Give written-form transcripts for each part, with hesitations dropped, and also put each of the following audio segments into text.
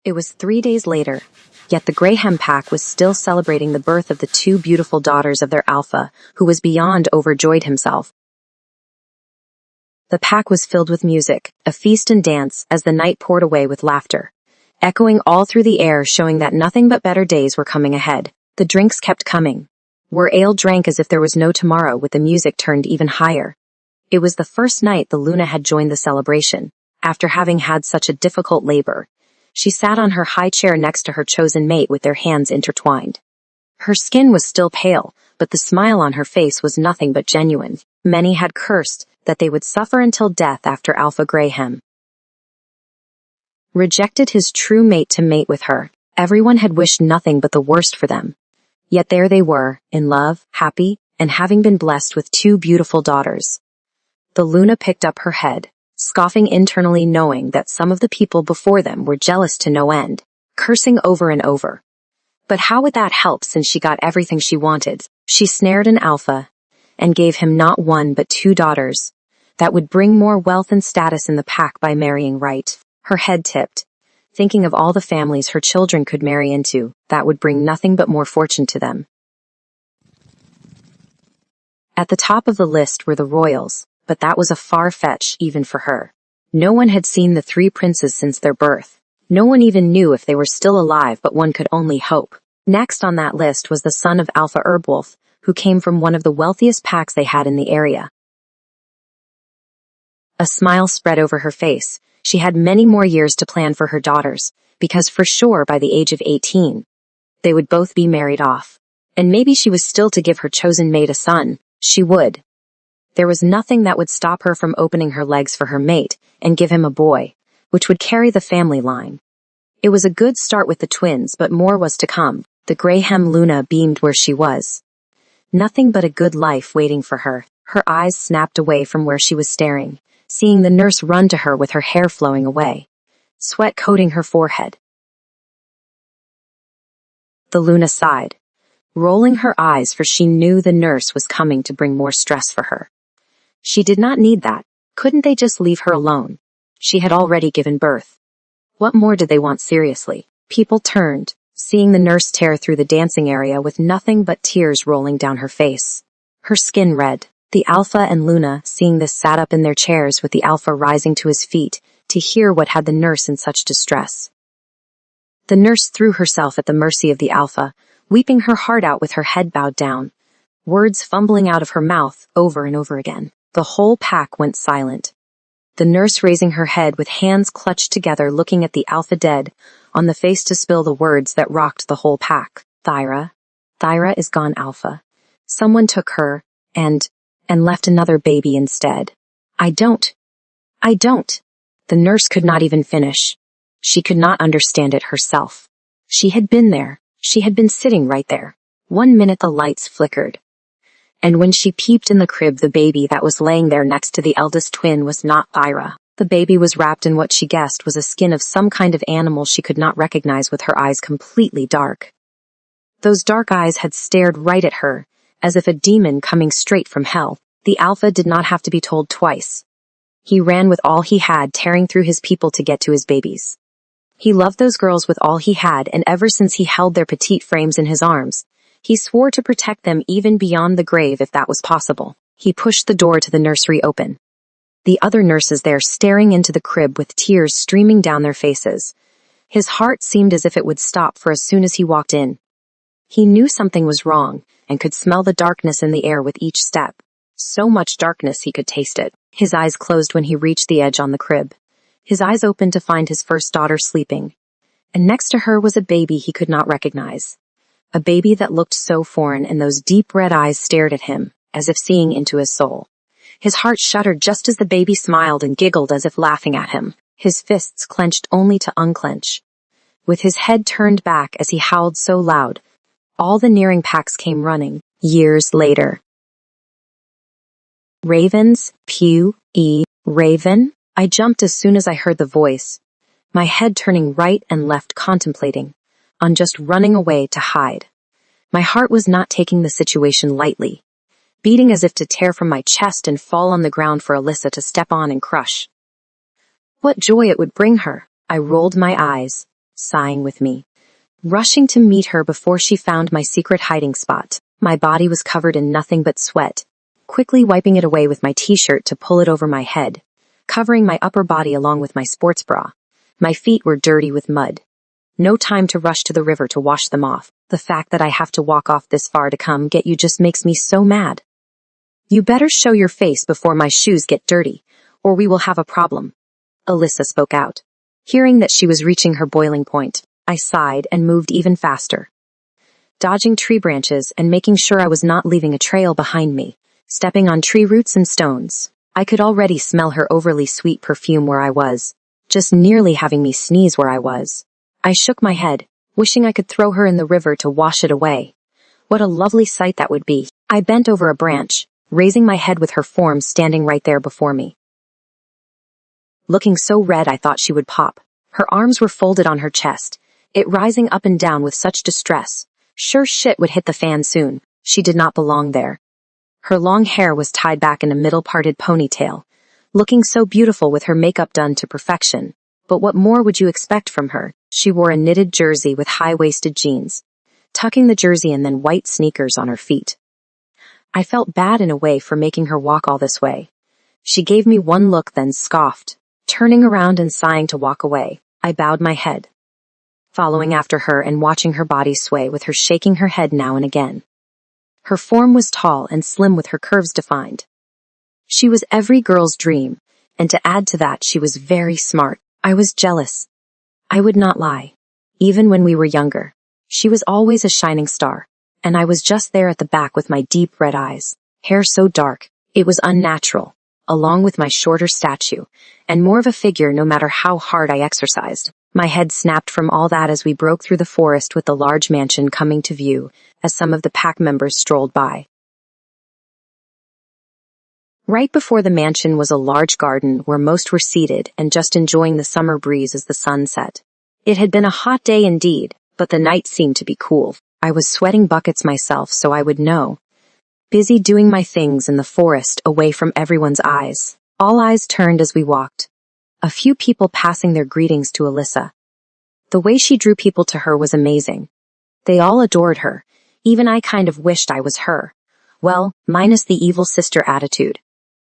It was 3 days later, yet the Graham pack was still celebrating the birth of the two beautiful daughters of their alpha, who was beyond overjoyed himself. The pack was filled with music, a feast and dance, as the night poured away with laughter, echoing all through the air, showing that nothing but better days were coming ahead. The drinks kept coming. Were ale drank as if there was no tomorrow, with the music turned even higher. It was the first night the Luna had joined the celebration, after having had such a difficult labor. She sat on her high chair next to her chosen mate with their hands intertwined. Her skin was still pale, but the smile on her face was nothing but genuine. Many had cursed that they would suffer until death after Alpha Graham rejected his true mate to mate with her. Everyone had wished nothing but the worst for them. Yet there they were, in love, happy, and having been blessed with two beautiful daughters. The Luna picked up her head, scoffing internally, knowing that some of the people before them were jealous to no end, cursing over and over. But how would that help, since she got everything she wanted? She snared an alpha, and gave him not one but two daughters, that would bring more wealth and status in the pack by marrying right. Her head tipped, thinking of all the families her children could marry into, that would bring nothing but more fortune to them. At the top of the list were the royals, but that was a far fetch even for her. No one had seen the three princes since their birth. No one even knew if they were still alive, but one could only hope. Next on that list was the son of Alpha Erbwolf, who came from one of the wealthiest packs they had in the area. A smile spread over her face. She had many more years to plan for her daughters, because for sure by the age of 18, they would both be married off. And maybe she was still to give her chosen mate a son. She would. There was nothing that would stop her from opening her legs for her mate and give him a boy, which would carry the family line. It was a good start with the twins, but more was to come. The Graham Luna beamed where she was. Nothing but a good life waiting for her. Her eyes snapped away from where she was staring, seeing the nurse run to her with her hair flowing away, sweat coating her forehead. The Luna sighed, rolling her eyes, for she knew the nurse was coming to bring more stress for her. She did not need that. Couldn't they just leave her alone? She had already given birth. What more did they want seriously? People turned, seeing the nurse tear through the dancing area with nothing but tears rolling down her face. Her skin red. The Alpha and Luna, seeing this, sat up in their chairs, with the Alpha rising to his feet to hear what had the nurse in such distress. The nurse threw herself at the mercy of the Alpha, weeping her heart out with her head bowed down, words fumbling out of her mouth over and over again. The whole pack went silent. The nurse raising her head with hands clutched together, looking at the Alpha dead on the face to spill the words that rocked the whole pack. Thyra is gone, Alpha. Someone took her and left another baby instead. I don't. The nurse could not even finish. She could not understand it herself. She had been there. She had been sitting right there. 1 minute the lights flickered. And when she peeped in the crib, the baby that was laying there next to the eldest twin was not Thyra. The baby was wrapped in what she guessed was a skin of some kind of animal she could not recognize, with her eyes completely dark. Those dark eyes had stared right at her, as if a demon coming straight from hell. The Alpha did not have to be told twice. He ran with all he had, tearing through his people to get to his babies. He loved those girls with all he had, and ever since he held their petite frames in his arms, he swore to protect them even beyond the grave if that was possible. He pushed the door to the nursery open. The other nurses there staring into the crib with tears streaming down their faces. His heart seemed as if it would stop for as soon as he walked in. He knew something was wrong, and could smell the darkness in the air with each step. So much darkness he could taste it. His eyes closed when he reached the edge on the crib. His eyes opened to find his first daughter sleeping. And next to her was a baby he could not recognize. A baby that looked so foreign, and those deep red eyes stared at him, as if seeing into his soul. His heart shuddered just as the baby smiled and giggled as if laughing at him, his fists clenched only to unclench. With his head turned back as he howled so loud, all the nearing packs came running. Years later. Ravens, Raven? I jumped as soon as I heard the voice, my head turning right and left, contemplating on just running away to hide. My heart was not taking the situation lightly, beating as if to tear from my chest and fall on the ground for Alyssa to step on and crush. What joy it would bring her! I rolled my eyes, sighing with me. Rushing to meet her before she found my secret hiding spot, my body was covered in nothing but sweat, quickly wiping it away with my t-shirt to pull it over my head, covering my upper body along with my sports bra. My feet were dirty with mud. No time to rush to the river to wash them off. The fact that I have to walk off this far to come get you just makes me so mad. You better show your face before my shoes get dirty, or we will have a problem. Alyssa spoke out. Hearing that she was reaching her boiling point, I sighed and moved even faster. Dodging tree branches and making sure I was not leaving a trail behind me, stepping on tree roots and stones. I could already smell her overly sweet perfume where I was, just nearly having me sneeze where I was. I shook my head, wishing I could throw her in the river to wash it away. What a lovely sight that would be. I bent over a branch, raising my head with her form standing right there before me. Looking so red I thought she would pop. Her arms were folded on her chest, it rising up and down with such distress. Sure shit would hit the fan soon. She did not belong there. Her long hair was tied back in a middle-parted ponytail, looking so beautiful with her makeup done to perfection. But what more would you expect from her? She wore a knitted jersey with high-waisted jeans, tucking the jersey and then white sneakers on her feet. I felt bad in a way for making her walk all this way. She gave me one look then scoffed, turning around and sighing to walk away. I bowed my head, following after her and watching her body sway with her shaking her head now and again. Her form was tall and slim with her curves defined. She was every girl's dream, and to add to that she was very smart. I was jealous. I would not lie. Even when we were younger, she was always a shining star, and I was just there at the back with my deep red eyes, hair so dark, it was unnatural, along with my shorter stature, and more of a figure no matter how hard I exercised. My head snapped from all that as we broke through the forest with the large mansion coming to view as some of the pack members strolled by. Right before the mansion was a large garden where most were seated and just enjoying the summer breeze as the sun set. It had been a hot day indeed, but the night seemed to be cool. I was sweating buckets myself, so I would know. Busy doing my things in the forest away from everyone's eyes. All eyes turned as we walked. A few people passing their greetings to Alyssa. The way she drew people to her was amazing. They all adored her. Even I kind of wished I was her. Well, minus the evil sister attitude.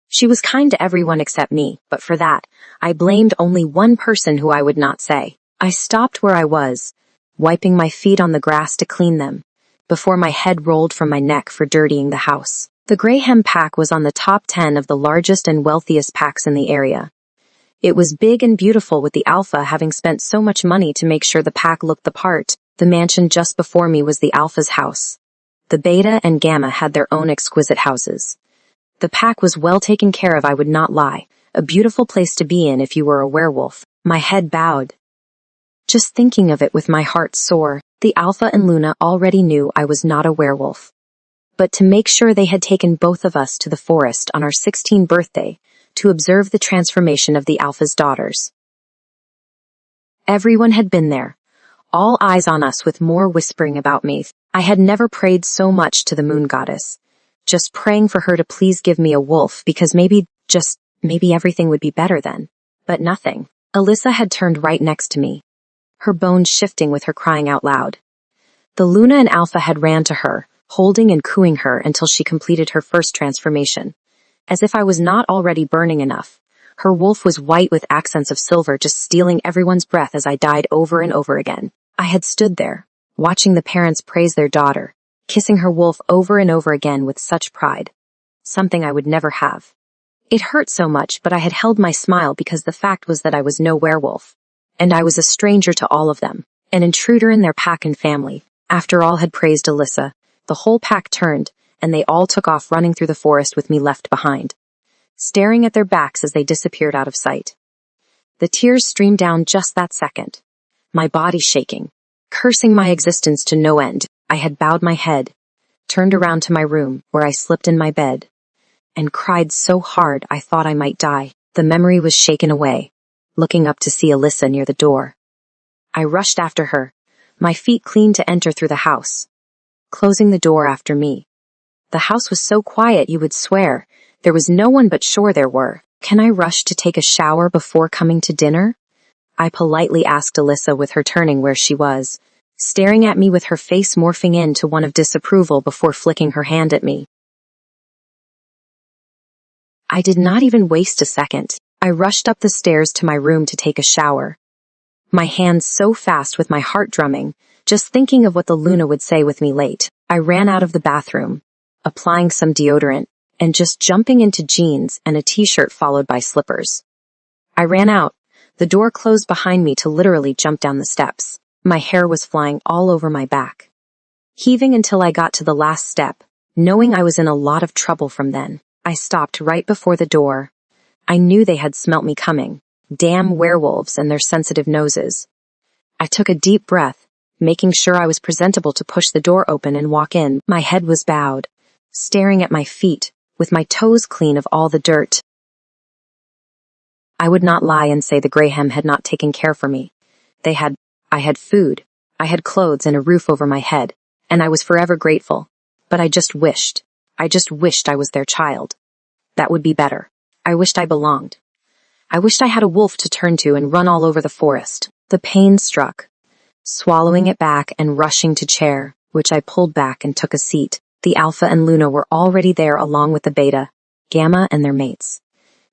She was kind to everyone except me, but for that, I blamed only one person who I would not say. I stopped where I was, wiping my feet on the grass to clean them, before my head rolled from my neck for dirtying the house. The Graham pack was on the top 10 of the largest and wealthiest packs in the area. It was big and beautiful, with the Alpha having spent so much money to make sure the pack looked the part. The mansion just before me was the Alpha's house. The Beta and Gamma had their own exquisite houses. The pack was well taken care of, I would not lie. A beautiful place to be in if you were a werewolf. My head bowed. Just thinking of it with my heart sore, the Alpha and Luna already knew I was not a werewolf. But to make sure, they had taken both of us to the forest on our 16th birthday to observe the transformation of the Alpha's daughters. Everyone had been there. All eyes on us, with more whispering about me. I had never prayed so much to the moon goddess. Just praying for her to please give me a wolf, because maybe everything would be better then. But nothing. Alyssa had turned right next to me, her bones shifting with her crying out loud. The Luna and Alpha had ran to her, holding and cooing her until she completed her first transformation. As if I was not already burning enough, her wolf was white with accents of silver, just stealing everyone's breath as I died over and over again. I had stood there, watching the parents praise their daughter, kissing her wolf over and over again with such pride. Something I would never have. It hurt so much, but I had held my smile because the fact was that I was no werewolf. And I was a stranger to all of them, an intruder in their pack and family. After all had praised Alyssa, the whole pack turned, and they all took off running through the forest with me left behind, staring at their backs as they disappeared out of sight. The tears streamed down just that second, my body shaking, cursing my existence to no end. I had bowed my head, turned around to my room, where I slipped in my bed, and cried so hard I thought I might die. The memory was shaken away, looking up to see Alyssa near the door. I rushed after her, my feet clean to enter through the house, closing the door after me. The house was so quiet you would swear there was no one, but sure there were. Can I rush to take a shower before coming to dinner? I politely asked Alyssa with her turning where she was, staring at me with her face morphing into one of disapproval before flicking her hand at me. I did not even waste a second. I rushed up the stairs to my room to take a shower. My hands so fast with my heart drumming, just thinking of what the Luna would say with me late. I ran out of the bathroom, applying some deodorant, and just jumping into jeans and a t-shirt followed by slippers. I ran out. The door closed behind me to literally jump down the steps. My hair was flying all over my back. Heaving until I got to the last step, knowing I was in a lot of trouble from then, I stopped right before the door. I knew they had smelt me coming. Damn werewolves and their sensitive noses. I took a deep breath, making sure I was presentable to push the door open and walk in. My head was bowed, staring at my feet, with my toes clean of all the dirt. I would not lie and say the Graham had not taken care for me. I had food, I had clothes and a roof over my head, and I was forever grateful. But I just wished I was their child. That would be better. I wished I belonged. I wished I had a wolf to turn to and run all over the forest. The pain struck, swallowing it back and rushing to chair, which I pulled back and took a seat. The Alpha and Luna were already there along with the Beta, Gamma and their mates.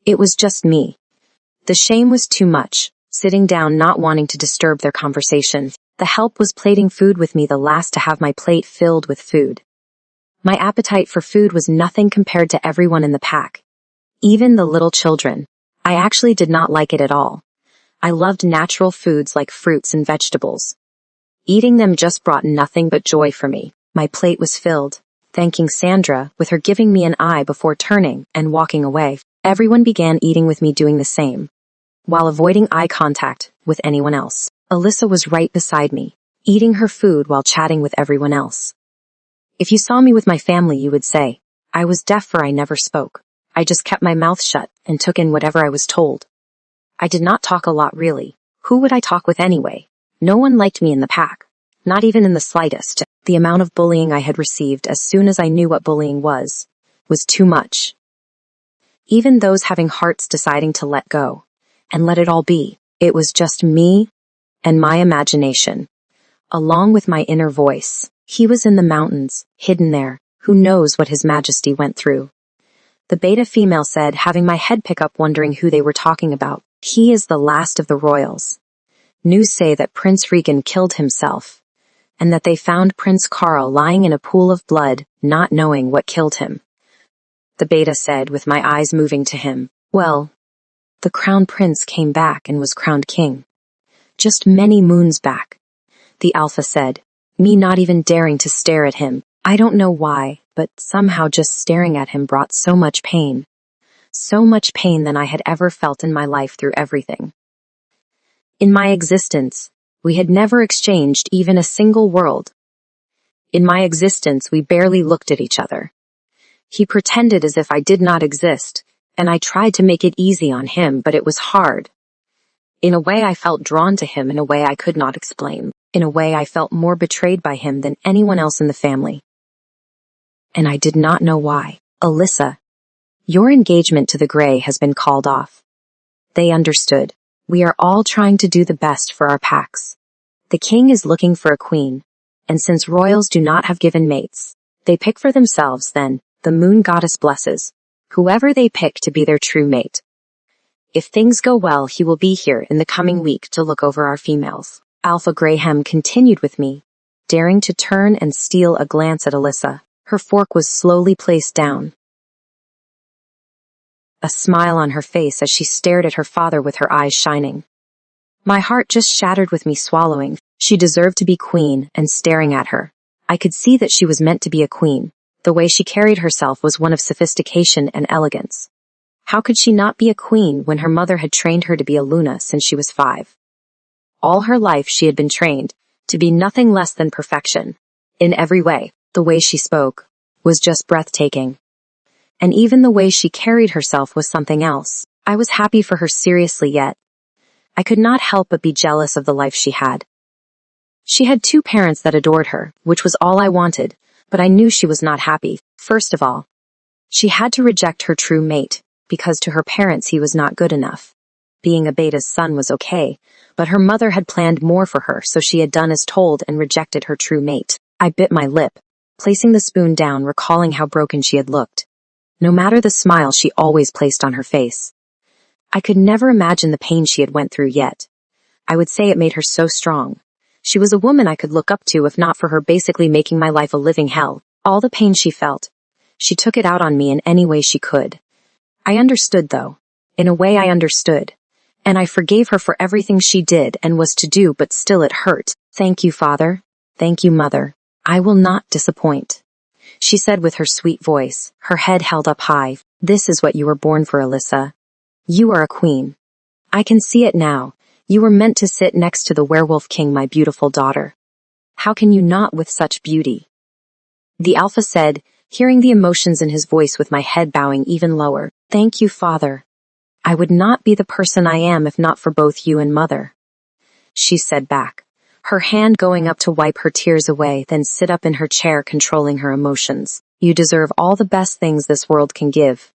It was just me. The shame was too much, sitting down not wanting to disturb their conversation. The help was plating food with me, the last to have my plate filled with food. My appetite for food was nothing compared to everyone in the pack. Even the little children. I actually did not like it at all. I loved natural foods like fruits and vegetables. Eating them just brought nothing but joy for me. My plate was filled, thanking Sandra, with her giving me an eye before turning and walking away. Everyone began eating with me doing the same, while avoiding eye contact with anyone else. Alyssa was right beside me, eating her food while chatting with everyone else. If you saw me with my family, you would say, I was deaf for I never spoke. I just kept my mouth shut and took in whatever I was told. I did not talk a lot really. Who would I talk with anyway? No one liked me in the pack, not even in the slightest. The amount of bullying I had received as soon as I knew what bullying was too much. Even those having hearts deciding to let go and let it all be. It was just me and my imagination, along with my inner voice. He was in the mountains, hidden there. Who knows what His Majesty went through? The Beta female said, having my head pick up, wondering who they were talking about. He is the last of the royals. News say that Prince Regan killed himself, and that they found Prince Carl lying in a pool of blood, not knowing what killed him. The Beta said, with my eyes moving to him, well, the Crown Prince came back and was crowned king. Just many moons back. The Alpha said, me not even daring to stare at him. I don't know why, but somehow just staring at him brought so much pain. So much pain than I had ever felt in my life through everything. In my existence, we had never exchanged even a single word. In my existence, we barely looked at each other. He pretended as if I did not exist, and I tried to make it easy on him, but it was hard. In a way, I felt drawn to him in a way I could not explain. In a way, I felt more betrayed by him than anyone else in the family. And I did not know why. Alyssa, your engagement to the Grey has been called off. They understood. We are all trying to do the best for our packs. The king is looking for a queen, and since royals do not have given mates, they pick for themselves then. The moon goddess blesses whoever they pick to be their true mate. If things go well, he will be here in the coming week to look over our females. Alpha Graham continued with me, daring to turn and steal a glance at Alyssa. Her fork was slowly placed down. A smile on her face as she stared at her father with her eyes shining. My heart just shattered with me swallowing. She deserved to be queen, and staring at her, I could see that she was meant to be a queen. The way she carried herself was one of sophistication and elegance. How could she not be a queen when her mother had trained her to be a Luna since she was 5? All her life she had been trained to be nothing less than perfection. In every way, the way she spoke was just breathtaking. And even the way she carried herself was something else. I was happy for her seriously, yet I could not help but be jealous of the life she had. She had 2 parents that adored her, which was all I wanted, but I knew she was not happy. First of all, she had to reject her true mate, because to her parents he was not good enough. Being a beta's son was okay, but her mother had planned more for her, so she had done as told and rejected her true mate. I bit my lip, placing the spoon down, recalling how broken she had looked. No matter the smile she always placed on her face. I could never imagine the pain she had went through yet. I would say it made her so strong. She was a woman I could look up to, if not for her basically making my life a living hell. All the pain she felt, she took it out on me in any way she could. I understood, though. In a way I understood. And I forgave her for everything she did and was to do, but still it hurt. Thank you, Father. Thank you, Mother. I will not disappoint. She said with her sweet voice, her head held up high. This is what you were born for, Alyssa. You are a queen. I can see it now. You were meant to sit next to the werewolf king, my beautiful daughter. How can you not with such beauty? The Alpha said, hearing the emotions in his voice with my head bowing even lower. Thank you, Father. I would not be the person I am if not for both you and Mother. She said back, her hand going up to wipe her tears away, then sit up in her chair controlling her emotions. You deserve all the best things this world can give.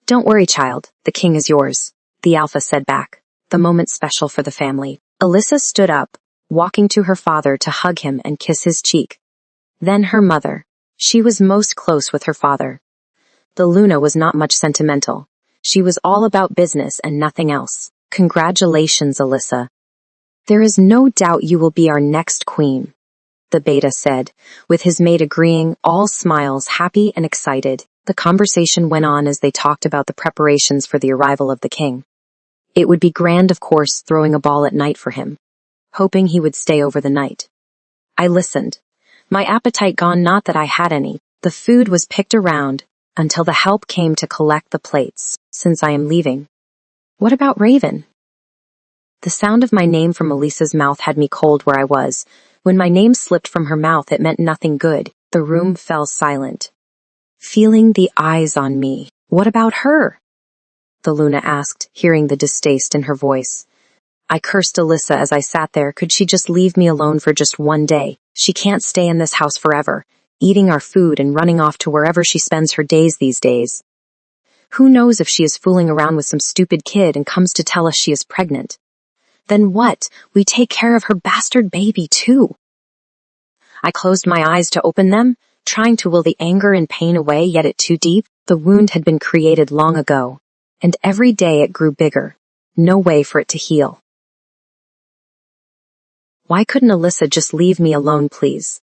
Don't worry, child, the king is yours, the Alpha said back, the moment special for the family. Alyssa stood up, walking to her father to hug him and kiss his cheek. Then her mother. She was most close with her father. The Luna was not much sentimental. She was all about business and nothing else. Congratulations, Alyssa. There is no doubt you will be our next queen, the beta said, with his mate agreeing, all smiles, happy and excited. The conversation went on as they talked about the preparations for the arrival of the king. It would be grand, of course, throwing a ball at night for him, hoping he would stay over the night. I listened. My appetite gone, not that I had any. The food was picked around until the help came to collect the plates, since I am leaving. What about Raven? The sound of my name from Elisa's mouth had me cold where I was. When my name slipped from her mouth, it meant nothing good. The room fell silent. Feeling the eyes on me. What about her? The Luna asked, hearing the distaste in her voice. I cursed Alyssa as I sat there. Could she just leave me alone for just one day? She can't stay in this house forever, eating our food and running off to wherever she spends her days these days. Who knows if she is fooling around with some stupid kid and comes to tell us she is pregnant. Then what? We take care of her bastard baby too. I closed my eyes to open them, trying to will the anger and pain away, yet it too deep. The wound had been created long ago, and every day it grew bigger. No way for it to heal. Why couldn't Alyssa just leave me alone, please?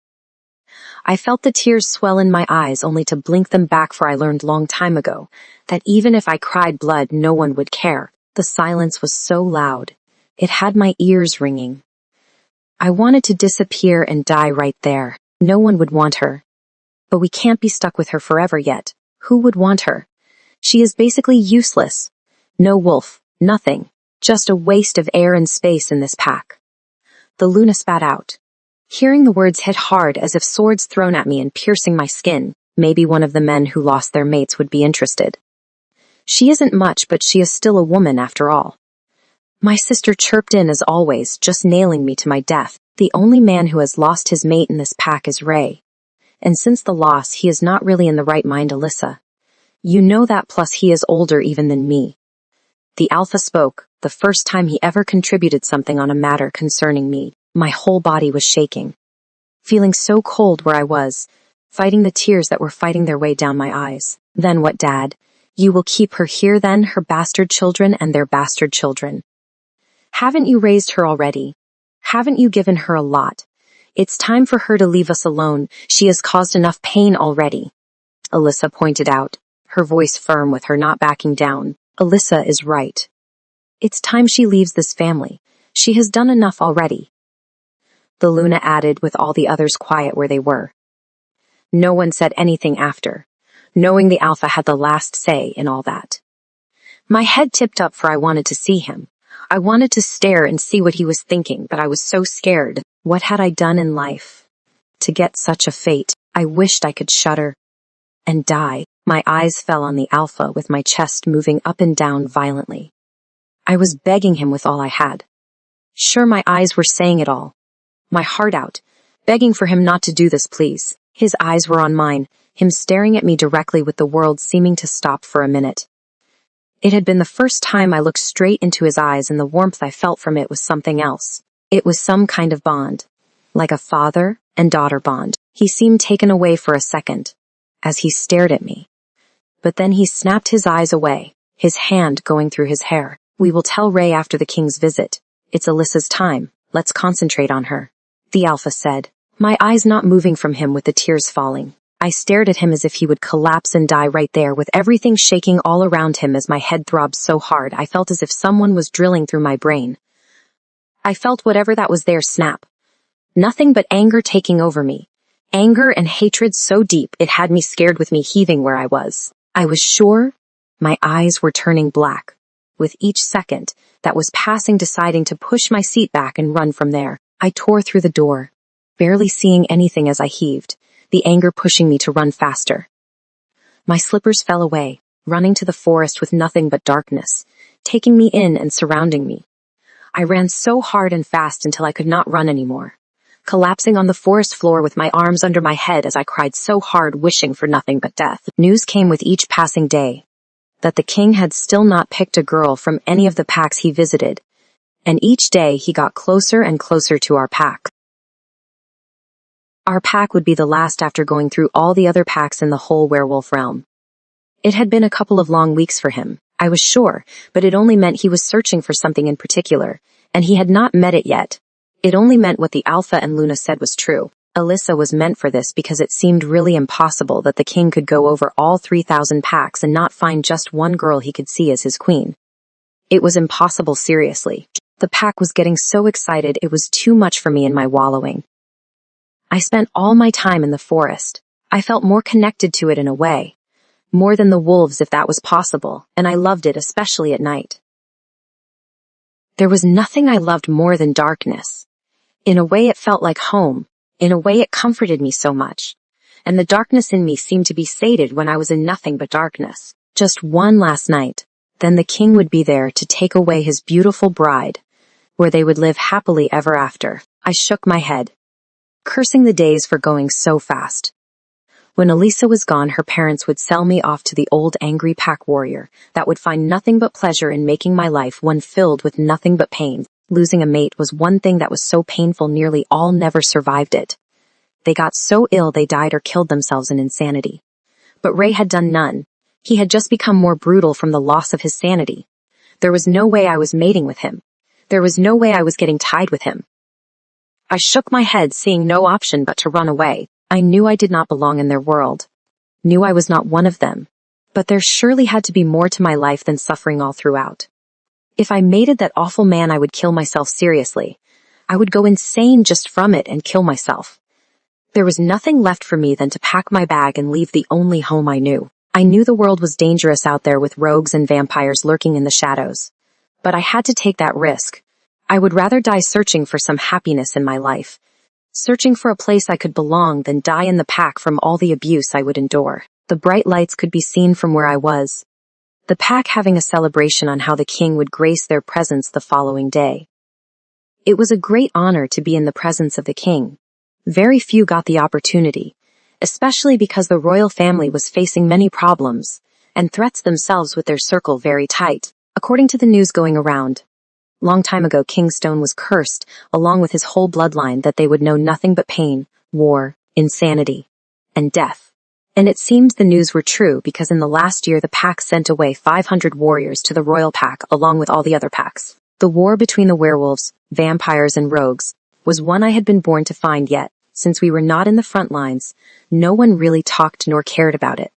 I felt the tears swell in my eyes, only to blink them back, for I learned long time ago that even if I cried blood, no one would care. The silence was so loud. It had my ears ringing. I wanted to disappear and die right there. No one would want her. But we can't be stuck with her forever yet. Who would want her? She is basically useless. No wolf, nothing. Just a waste of air and space in this pack. The Luna spat out. Hearing the words hit hard as if swords thrown at me and piercing my skin. Maybe one of the men who lost their mates would be interested. She isn't much, but she is still a woman after all. My sister chirped in as always, just nailing me to my death. The only man who has lost his mate in this pack is Ray. And since the loss, he is not really in the right mind, Alyssa. You know that, plus he is older even than me. The Alpha spoke, the first time he ever contributed something on a matter concerning me. My whole body was shaking. Feeling so cold where I was, fighting the tears that were fighting their way down my eyes. Then what, Dad? You will keep her here then, her bastard children and their bastard children. Haven't you raised her already? Haven't you given her a lot? It's time for her to leave us alone. She has caused enough pain already. Alyssa pointed out, her voice firm with her not backing down. Alyssa is right. It's time she leaves this family. She has done enough already. The Luna added, with all the others quiet where they were. No one said anything after, knowing the Alpha had the last say in all that. My head tipped up, for I wanted to see him. I wanted to stare and see what he was thinking, but I was so scared. What had I done in life to get such a fate? I wished I could shudder and die. My eyes fell on the Alpha, with my chest moving up and down violently. I was begging him with all I had. Sure, my eyes were saying it all. My heart out, begging for him not to do this, please. His eyes were on mine, him staring at me directly, with the world seeming to stop for a minute. It had been the first time I looked straight into his eyes, and the warmth I felt from it was something else. It was some kind of bond. Like a father and daughter bond. He seemed taken away for a second, as he stared at me. But then he snapped his eyes away, his hand going through his hair. "We will tell Ray after the king's visit. It's Alyssa's time. Let's concentrate on her," the alpha said, my eyes not moving from him with the tears falling. I stared at him as if he would collapse and die right there, with everything shaking all around him as my head throbbed so hard I felt as if someone was drilling through my brain. I felt whatever that was there snap. Nothing but anger taking over me. Anger and hatred so deep it had me scared, with me heaving where I was. I was sure my eyes were turning black, with each second that was passing deciding to push my seat back and run from there. I tore through the door, barely seeing anything as I heaved, the anger pushing me to run faster. My slippers fell away, running to the forest with nothing but darkness, taking me in and surrounding me. I ran so hard and fast until I could not run anymore, collapsing on the forest floor with my arms under my head as I cried so hard, wishing for nothing but death. News came with each passing day that the king had still not picked a girl from any of the packs he visited, and each day he got closer and closer to our pack. Our pack would be the last after going through all the other packs in the whole werewolf realm. It had been a couple of long weeks for him, I was sure, but it only meant he was searching for something in particular, and he had not met it yet. It only meant what the Alpha and Luna said was true. Alyssa was meant for this because it seemed really impossible that the king could go over all 3,000 packs and not find just one girl he could see as his queen. It was impossible, seriously. The pack was getting so excited it was too much for me in my wallowing. I spent all my time in the forest. I felt more connected to it in a way. More than the wolves if that was possible, and I loved it, especially at night. There was nothing I loved more than darkness. In a way it felt like home. In a way it comforted me so much. And the darkness in me seemed to be sated when I was in nothing but darkness. Just one last night. Then the king would be there to take away his beautiful bride, where they would live happily ever after. I shook my head, cursing the days for going so fast. When Elisa was gone, her parents would sell me off to the old angry pack warrior that would find nothing but pleasure in making my life one filled with nothing but pain. Losing a mate was one thing that was so painful nearly all never survived it. They got so ill they died or killed themselves in insanity. But Ray had done none. He had just become more brutal from the loss of his sanity. There was no way I was mating with him. There was no way I was getting tied with him. I shook my head, seeing no option but to run away. I knew I did not belong in their world. Knew I was not one of them. But there surely had to be more to my life than suffering all throughout. If I mated that awful man, I would kill myself seriously. I would go insane just from it and kill myself. There was nothing left for me than to pack my bag and leave the only home I knew. I knew the world was dangerous out there with rogues and vampires lurking in the shadows. But I had to take that risk. I would rather die searching for some happiness in my life, searching for a place I could belong, than die in the pack from all the abuse I would endure. The bright lights could be seen from where I was, the pack having a celebration on how the king would grace their presence the following day. It was a great honor to be in the presence of the king. Very few got the opportunity, especially because the royal family was facing many problems, and threats themselves with their circle very tight. According to the news going around, long time ago King Stone was cursed, along with his whole bloodline, that they would know nothing but pain, war, insanity, and death. And it seemed the news were true, because in the last year the pack sent away 500 warriors to the royal pack along with all the other packs. The war between the werewolves, vampires, and rogues was one I had been born to find, yet, since we were not in the front lines, no one really talked nor cared about it.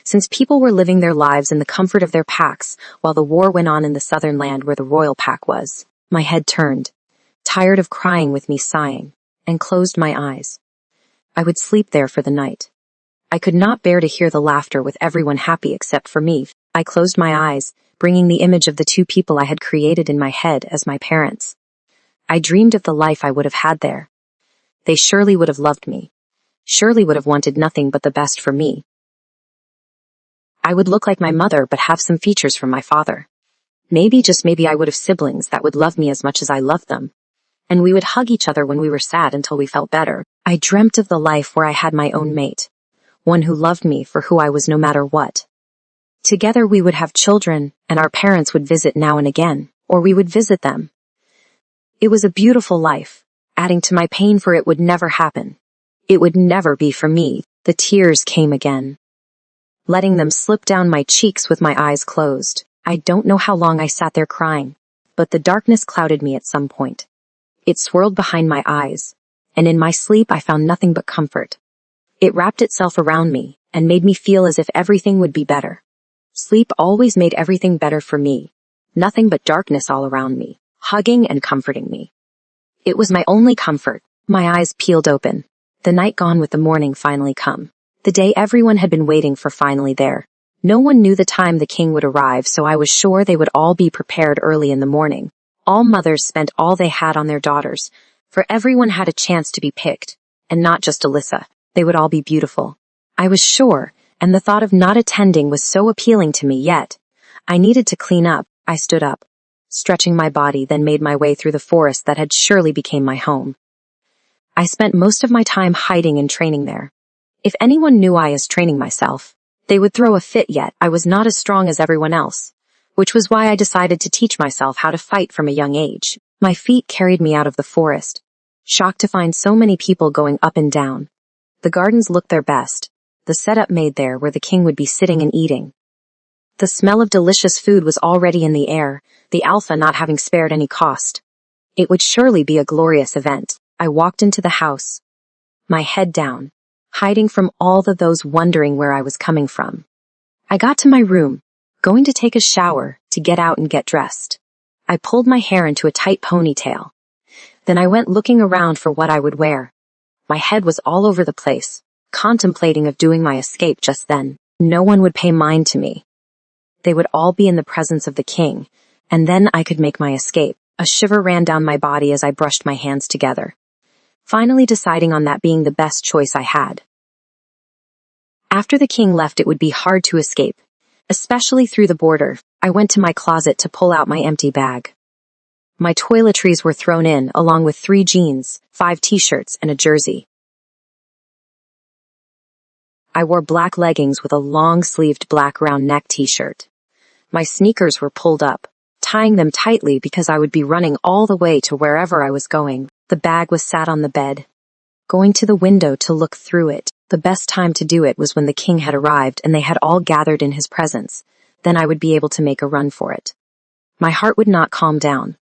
Since people were living their lives in the comfort of their packs while the war went on in the southern land where the royal pack was. My head turned, tired of crying with me sighing, and closed my eyes. I would sleep there for the night. I could not bear to hear the laughter with everyone happy except for me. I closed my eyes, bringing the image of the two people I had created in my head as my parents. I dreamed of the life I would have had there. They surely would have loved me, surely would have wanted nothing but the best for me. I would look like my mother but have some features from my father. Maybe, just maybe, I would have siblings that would love me as much as I loved them. And we would hug each other when we were sad until we felt better. I dreamt of the life where I had my own mate, one who loved me for who I was no matter what. Together we would have children, and our parents would visit now and again, or we would visit them. It was a beautiful life, adding to my pain for it would never happen. It would never be for me. The tears came again, letting them slip down my cheeks with my eyes closed. I don't know how long I sat there crying, but the darkness clouded me at some point. It swirled behind my eyes, and in my sleep I found nothing but comfort. It wrapped itself around me and made me feel as if everything would be better. Sleep always made everything better for me. Nothing but darkness all around me, hugging and comforting me. It was my only comfort. My eyes peeled open. The night gone with the morning finally come. The day everyone had been waiting for finally there. No one knew the time the king would arrive, so I was sure they would all be prepared early in the morning. All mothers spent all they had on their daughters, for everyone had a chance to be picked, and not just Alyssa. They would all be beautiful. I was sure, and the thought of not attending was so appealing to me yet. I needed to clean up. I stood up, stretching my body, then made my way through the forest that had surely become my home. I spent most of my time hiding and training there. If anyone knew I was training myself, they would throw a fit, yet I was not as strong as everyone else, which was why I decided to teach myself how to fight from a young age. My feet carried me out of the forest, shocked to find so many people going up and down. The gardens looked their best, the setup made there where the king would be sitting and eating. The smell of delicious food was already in the air, the alpha not having spared any cost. It would surely be a glorious event. I walked into the house, my head down, hiding from all of those wondering where I was coming from. I got to my room, going to take a shower, to get out and get dressed. I pulled my hair into a tight ponytail. Then I went looking around for what I would wear. My head was all over the place, contemplating of doing my escape just then. No one would pay mind to me. They would all be in the presence of the king, and then I could make my escape. A shiver ran down my body as I brushed my hands together, finally deciding on that being the best choice I had. After the king left, it would be hard to escape, especially through the border. I went to my closet to pull out my empty bag. My toiletries were thrown in, along with 3 jeans, 5 t-shirts, and a jersey. I wore black leggings with a long-sleeved black round neck t-shirt. My sneakers were pulled up, tying them tightly because I would be running all the way to wherever I was going. The bag was sat on the bed, going to the window to look through it. The best time to do it was when the king had arrived and they had all gathered in his presence. Then I would be able to make a run for it. My heart would not calm down,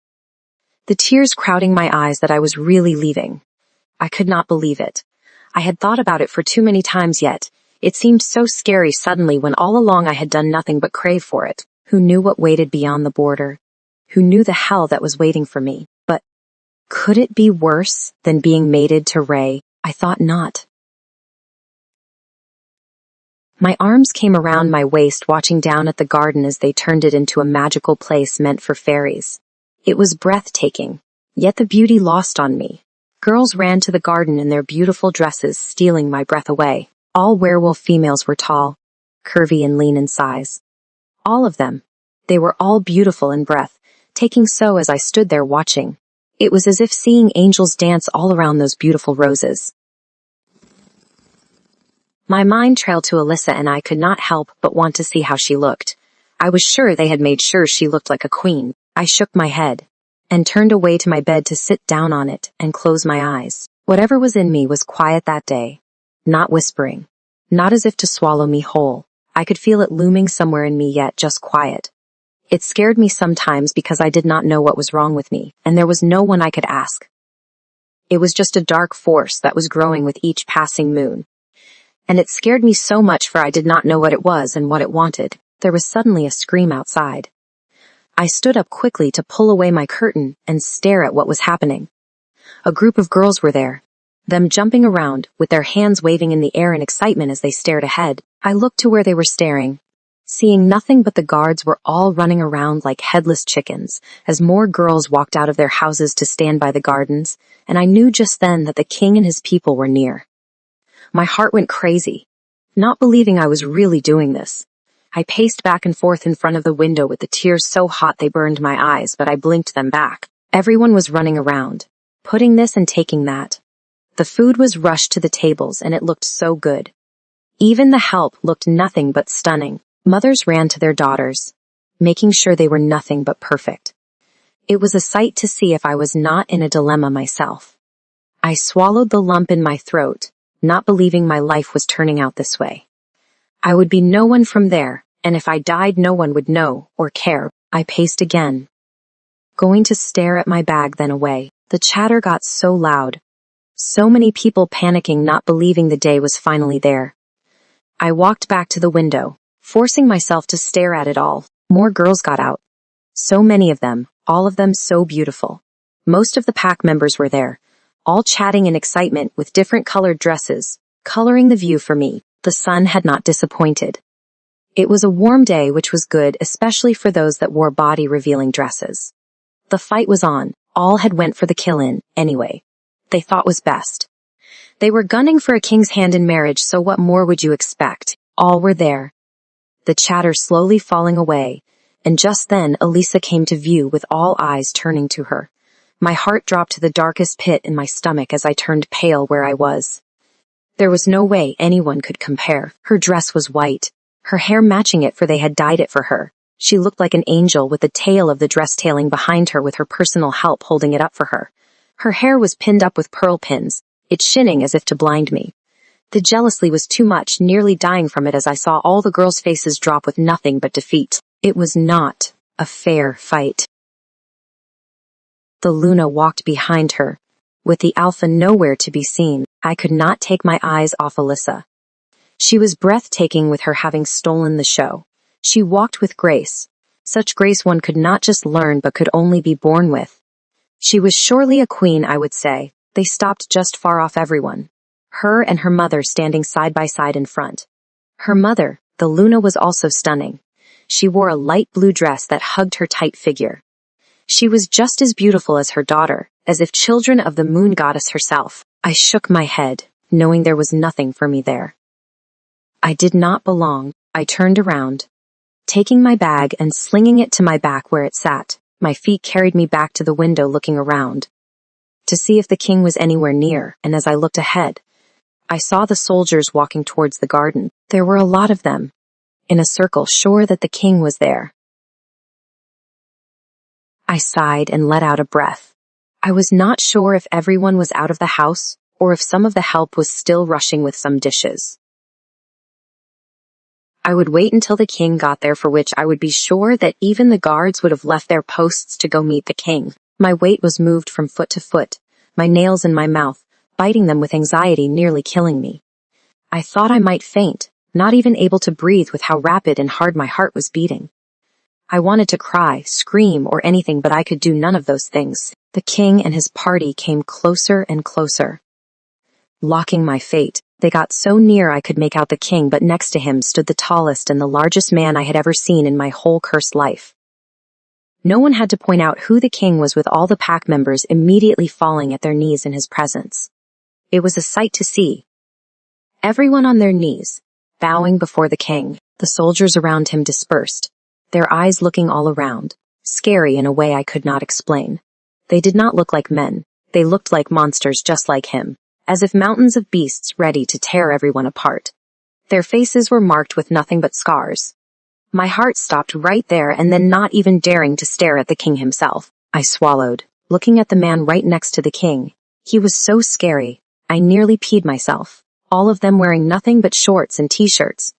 the tears crowding my eyes that I was really leaving. I could not believe it. I had thought about it for too many times yet. It seemed so scary suddenly when all along I had done nothing but crave for it. Who knew what waited beyond the border? Who knew the hell that was waiting for me? But could it be worse than being mated to Ray? I thought not. My arms came around my waist, watching down at the garden as they turned it into a magical place meant for fairies. It was breathtaking, yet the beauty lost on me. Girls ran to the garden in their beautiful dresses, stealing my breath away. All werewolf females were tall, curvy, and lean in size. All of them. They were all beautiful in breath, taking so as I stood there watching. It was as if seeing angels dance all around those beautiful roses. My mind trailed to Alyssa, and I could not help but want to see how she looked. I was sure they had made sure she looked like a queen. I shook my head and turned away to my bed to sit down on it and close my eyes. Whatever was in me was quiet that day, not whispering, not as if to swallow me whole. I could feel it looming somewhere in me, yet just quiet. It scared me sometimes because I did not know what was wrong with me, and there was no one I could ask. It was just a dark force that was growing with each passing moon. And it scared me so much, for I did not know what it was and what it wanted. There was suddenly a scream outside. I stood up quickly to pull away my curtain and stare at what was happening. A group of girls were there, them jumping around, with their hands waving in the air in excitement as they stared ahead. I looked to where they were staring, seeing nothing but the guards were all running around like headless chickens, as more girls walked out of their houses to stand by the gardens, and I knew just then that the king and his people were near. My heart went crazy, not believing I was really doing this. I paced back and forth in front of the window with the tears so hot they burned my eyes, but I blinked them back. Everyone was running around, putting this and taking that. The food was rushed to the tables, and it looked so good. Even the help looked nothing but stunning. Mothers ran to their daughters, making sure they were nothing but perfect. It was a sight to see if I was not in a dilemma myself. I swallowed the lump in my throat, not believing my life was turning out this way. I would be no one from there, and if I died no one would know or care. I paced again, going to stare at my bag then away. The chatter got so loud. So many people panicking, not believing the day was finally there. I walked back to the window, forcing myself to stare at it all. More girls got out. So many of them, all of them so beautiful. Most of the pack members were there, all chatting in excitement with different colored dresses, coloring the view for me. The sun had not disappointed. It was a warm day, which was good, especially for those that wore body-revealing dresses. The fight was on. All had went for the kill-in, anyway. They thought was best. They were gunning for a king's hand in marriage, so what more would you expect? All were there. The chatter slowly falling away, and just then Elisa came to view with all eyes turning to her. My heart dropped to the darkest pit in my stomach as I turned pale where I was. There was no way anyone could compare. Her dress was white, her hair matching it, for they had dyed it for her. She looked like an angel with the tail of the dress tailing behind her, with her personal help holding it up for her. Her hair was pinned up with pearl pins, it shinning as if to blind me. The jealousy was too much, nearly dying from it as I saw all the girls' faces drop with nothing but defeat. It was not a fair fight. The Luna walked behind her, with the Alpha nowhere to be seen. I could not take my eyes off Elisa. She was breathtaking, with her having stolen the show. She walked with grace, such grace one could not just learn but could only be born with. She was surely a queen, I would say. They stopped just far off everyone. Her and her mother standing side by side in front. Her mother, the Luna, was also stunning. She wore a light blue dress that hugged her tight figure. She was just as beautiful as her daughter, as if children of the moon goddess herself. I shook my head, knowing there was nothing for me there. I did not belong. I turned around, taking my bag and slinging it to my back where it sat. My feet carried me back to the window, looking around to see if the king was anywhere near, and as I looked ahead, I saw the soldiers walking towards the garden. There were a lot of them, in a circle, sure that the king was there. I sighed and let out a breath. I was not sure if everyone was out of the house, or if some of the help was still rushing with some dishes. I would wait until the king got there, for which I would be sure that even the guards would have left their posts to go meet the king. My weight was moved from foot to foot, my nails in my mouth, biting them with anxiety, nearly killing me. I thought I might faint, not even able to breathe with how rapid and hard my heart was beating. I wanted to cry, scream, or anything, but I could do none of those things. The king and his party came closer and closer, locking my fate. They got so near I could make out the king, but next to him stood the tallest and the largest man I had ever seen in my whole cursed life. No one had to point out who the king was, with all the pack members immediately falling at their knees in his presence. It was a sight to see. Everyone on their knees, bowing before the king. The soldiers around him dispersed, their eyes looking all around, scary in a way I could not explain. They did not look like men. They looked like monsters, just like him, as if mountains of beasts ready to tear everyone apart. Their faces were marked with nothing but scars. My heart stopped right there, and then, not even daring to stare at the king himself, I swallowed, looking at the man right next to the king. He was so scary, I nearly peed myself. All of them wearing nothing but shorts and t-shirts.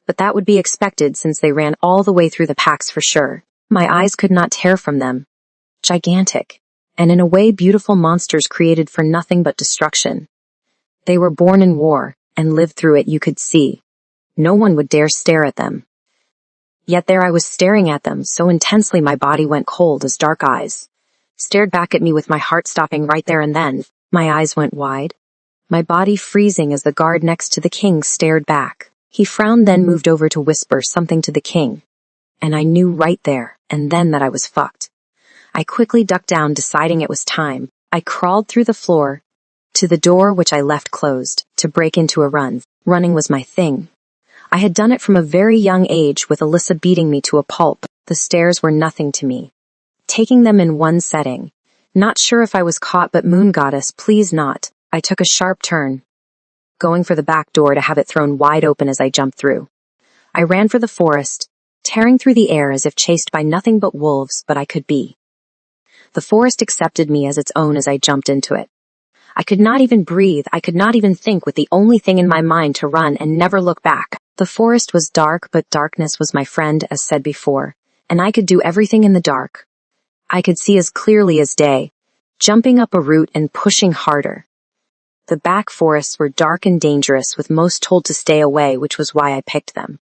But that would be expected, since they ran all the way through the packs for sure. My eyes could not tear from them. Gigantic, and in a way beautiful monsters created for nothing but destruction. They were born in war, and lived through it, you could see. No one would dare stare at them. Yet there I was staring at them so intensely my body went cold as dark eyes stared back at me, with my heart stopping right there and then. My eyes went wide, my body freezing as the guard next to the king stared back. He frowned, then moved over to whisper something to the king, and I knew right there and then that I was fucked. I quickly ducked down, deciding it was time. I crawled through the floor to the door, which I left closed, to break into a run. Running was my thing. I had done it from a very young age, with Elisa beating me to a pulp. The stairs were nothing to me. Taking them in one setting. Not sure if I was caught, but moon goddess, please not. I took a sharp turn, going for the back door to have it thrown wide open as I jumped through. I ran for the forest, tearing through the air as if chased by nothing but wolves, but I could be. The forest accepted me as its own as I jumped into it. I could not even breathe, I could not even think, with the only thing in my mind to run and never look back. The forest was dark, but darkness was my friend, as said before, and I could do everything in the dark. I could see as clearly as day, jumping up a root and pushing harder. The back forests were dark and dangerous, with most told to stay away, which was why I picked them.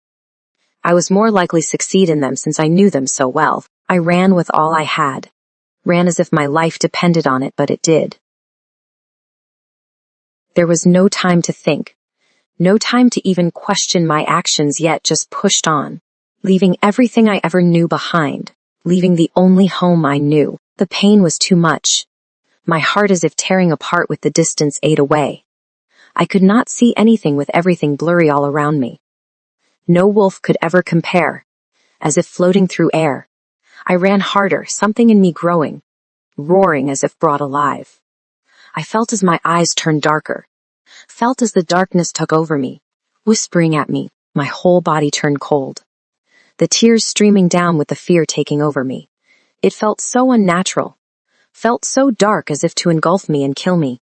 I was more likely to succeed in them since I knew them so well. I ran with all I had. Ran as if my life depended on it, but it did. There was no time to think. No time to even question my actions yet, just pushed on. Leaving everything I ever knew behind. Leaving the only home I knew. The pain was too much. My heart as if tearing apart with the distance ate away. I could not see anything with everything blurry all around me. No wolf could ever compare. As if floating through air. I ran harder, something in me growing. Roaring as if brought alive. I felt as my eyes turned darker. Felt as the darkness took over me, whispering at me. My whole body turned cold. The tears streaming down with the fear taking over me. It felt so unnatural. Felt so dark, as if to engulf me and kill me.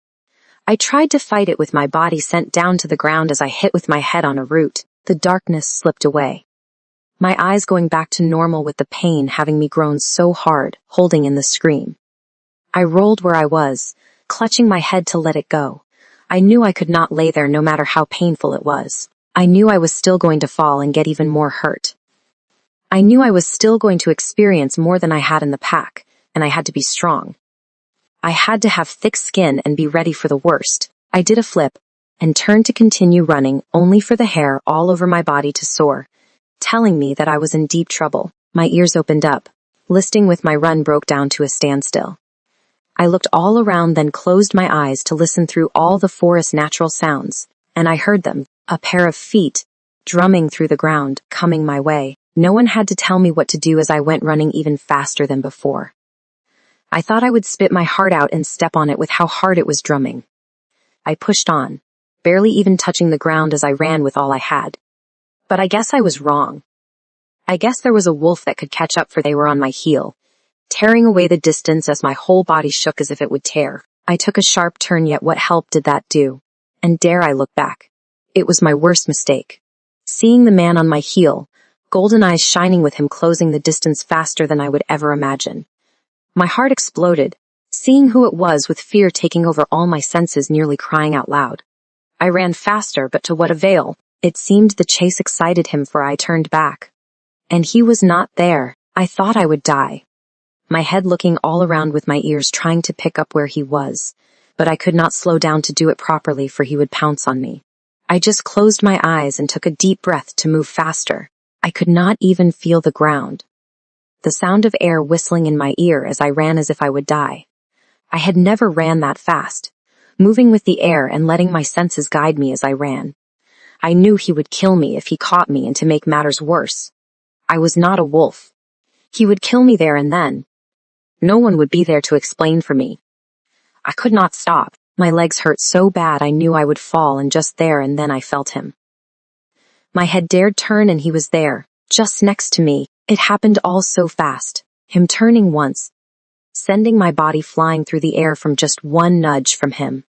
I tried to fight it with my body sent down to the ground as I hit with my head on a root. The darkness slipped away. My eyes going back to normal with the pain having me grown so hard, holding in the scream. I rolled where I was, clutching my head to let it go. I knew I could not lay there no matter how painful it was. I knew I was still going to fall and get even more hurt. I knew I was still going to experience more than I had in the pack, and I had to be strong. I had to have thick skin and be ready for the worst. I did a flip, and turned to continue running, only for the hair all over my body to soar, telling me that I was in deep trouble. My ears opened up. Listening with my run broke down to a standstill. I looked all around, then closed my eyes to listen through all the forest's natural sounds, and I heard them, a pair of feet, drumming through the ground, coming my way. No one had to tell me what to do as I went running even faster than before. I thought I would spit my heart out and step on it with how hard it was drumming. I pushed on, barely even touching the ground as I ran with all I had. But I guess I was wrong. I guess there was a wolf that could catch up, for they were on my heel, tearing away the distance as my whole body shook as if it would tear. I took a sharp turn, yet what help did that do? And dare I look back? It was my worst mistake. Seeing the man on my heel, golden eyes shining with him closing the distance faster than I would ever imagine. My heart exploded, seeing who it was with fear taking over all my senses, nearly crying out loud. I ran faster, but to what avail? It seemed the chase excited him, for I turned back. And he was not there. I thought I would die. My head looking all around with my ears trying to pick up where he was, but I could not slow down to do it properly, for he would pounce on me. I just closed my eyes and took a deep breath to move faster. I could not even feel the ground. The sound of air whistling in my ear as I ran as if I would die. I had never ran that fast, moving with the air and letting my senses guide me as I ran. I knew he would kill me if he caught me, and to make matters worse, I was not a wolf. He would kill me there and then. No one would be there to explain for me. I could not stop. My legs hurt so bad I knew I would fall, and just there and then I felt him. My head dared turn and he was there, just next to me. It happened all so fast, him turning once, sending my body flying through the air from just one nudge from him.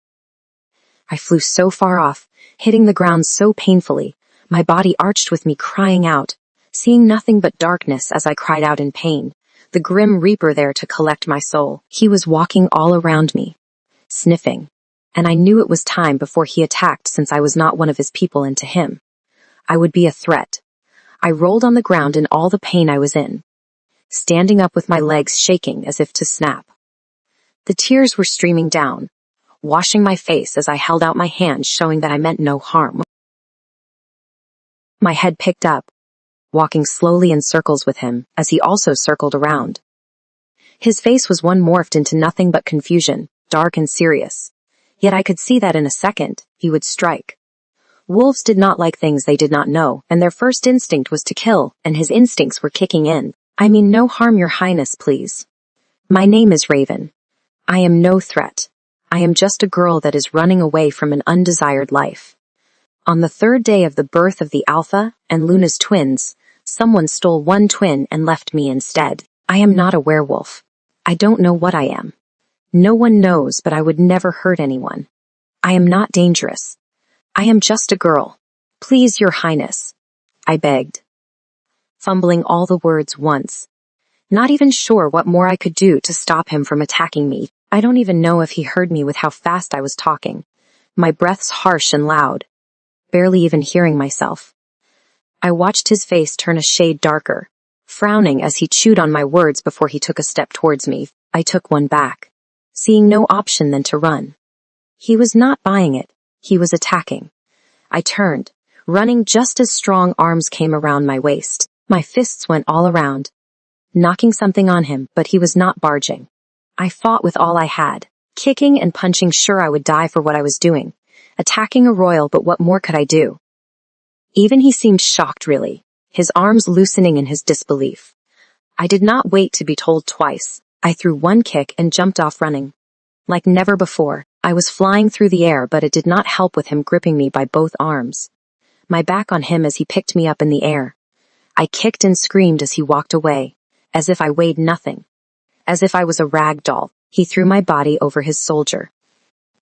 I flew so far off, hitting the ground so painfully, my body arched with me crying out, seeing nothing but darkness as I cried out in pain. The grim reaper there to collect my soul. He was walking all around me, sniffing, and I knew it was time before he attacked, since I was not one of his people, and to him I would be a threat. I rolled on the ground in all the pain I was in, standing up with my legs shaking as if to snap. The tears were streaming down, washing my face as I held out my hand, showing that I meant no harm. My head picked up, walking slowly in circles with him, as he also circled around. His face was one morphed into nothing but confusion, dark and serious. Yet I could see that in a second, he would strike. Wolves did not like things they did not know, and their first instinct was to kill, and his instincts were kicking in. I mean no harm, your highness, please. My name is Raven. I am no threat. I am just a girl that is running away from an undesired life. On the third day of the birth of the Alpha and Luna's twins, someone stole one twin and left me instead. I am not a werewolf. I don't know what I am. No one knows, but I would never hurt anyone. I am not dangerous. I am just a girl. Please, Your Highness, I begged, fumbling all the words once. Not even sure what more I could do to stop him from attacking me. I don't even know if he heard me with how fast I was talking. My breaths harsh and loud, barely even hearing myself. I watched his face turn a shade darker, frowning as he chewed on my words before he took a step towards me. I took one back, seeing no option than to run. He was not buying it. He was attacking. I turned, running just as strong arms came around my waist. My fists went all around, knocking something on him, but he was not barging. I fought with all I had, kicking and punching, sure I would die for what I was doing. Attacking a royal, but what more could I do? Even he seemed shocked, really, his arms loosening in his disbelief. I did not wait to be told twice. I threw one kick and jumped off running. Like never before, I was flying through the air, but it did not help with him gripping me by both arms. My back on him as he picked me up in the air. I kicked and screamed as he walked away, as if I weighed nothing. As if I was a rag doll, he threw my body over his soldier.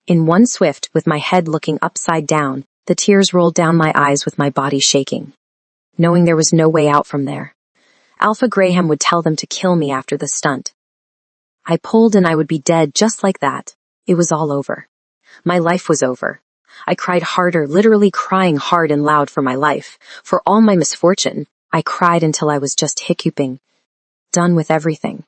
In one swift, with my head looking upside down, the tears rolled down my eyes with my body shaking, knowing there was no way out from there. Alpha Graham would tell them to kill me after the stunt. I pulled and I would be dead just like that. It was all over. My life was over. I cried harder, literally crying hard and loud for my life, for all my misfortune. I cried until I was just hiccuping, done with everything.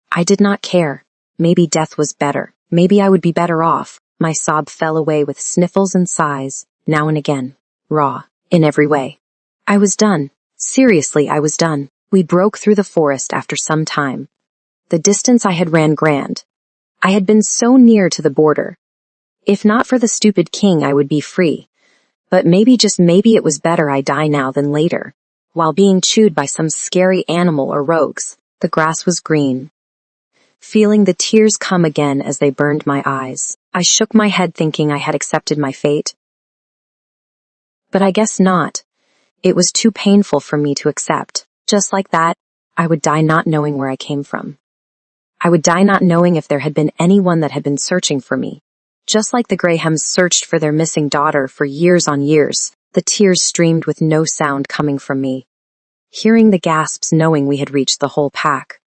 I did not care. Maybe death was better. Maybe I would be better off. My sob fell away with sniffles and sighs, now and again, raw, in every way. I was done. Seriously, I was done. We broke through the forest after some time. The distance I had ran grand. I had been so near to the border. If not for the stupid king, I would be free. But maybe, just maybe, it was better I die now than later, while being chewed by some scary animal or rogues. The grass was green. Feeling the tears come again as they burned my eyes, I shook my head thinking I had accepted my fate. But I guess not. It was too painful for me to accept. Just like that, I would die not knowing where I came from. I would die not knowing if there had been anyone that had been searching for me. Just like the Grahams searched for their missing daughter for years on years, the tears streamed with no sound coming from me. Hearing the gasps, knowing we had reached the whole pack.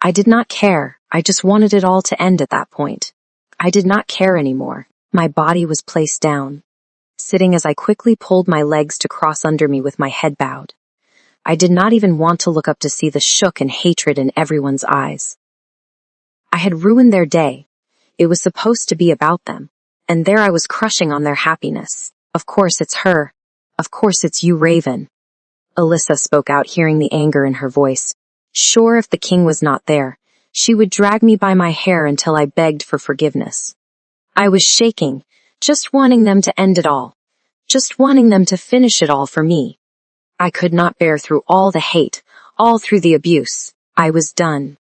I did not care. I just wanted it all to end at that point. I did not care anymore. My body was placed down, sitting as I quickly pulled my legs to cross under me with my head bowed. I did not even want to look up to see the shock and hatred in everyone's eyes. I had ruined their day. It was supposed to be about them, and there I was crushing on their happiness. Of course it's her. Of course it's you, Raven. Alyssa spoke out, hearing the anger in her voice. Sure, if the king was not there, she would drag me by my hair until I begged for forgiveness. I was shaking, just wanting them to end it all. Just wanting them to finish it all for me. I could not bear through all the hate, all through the abuse. I was done.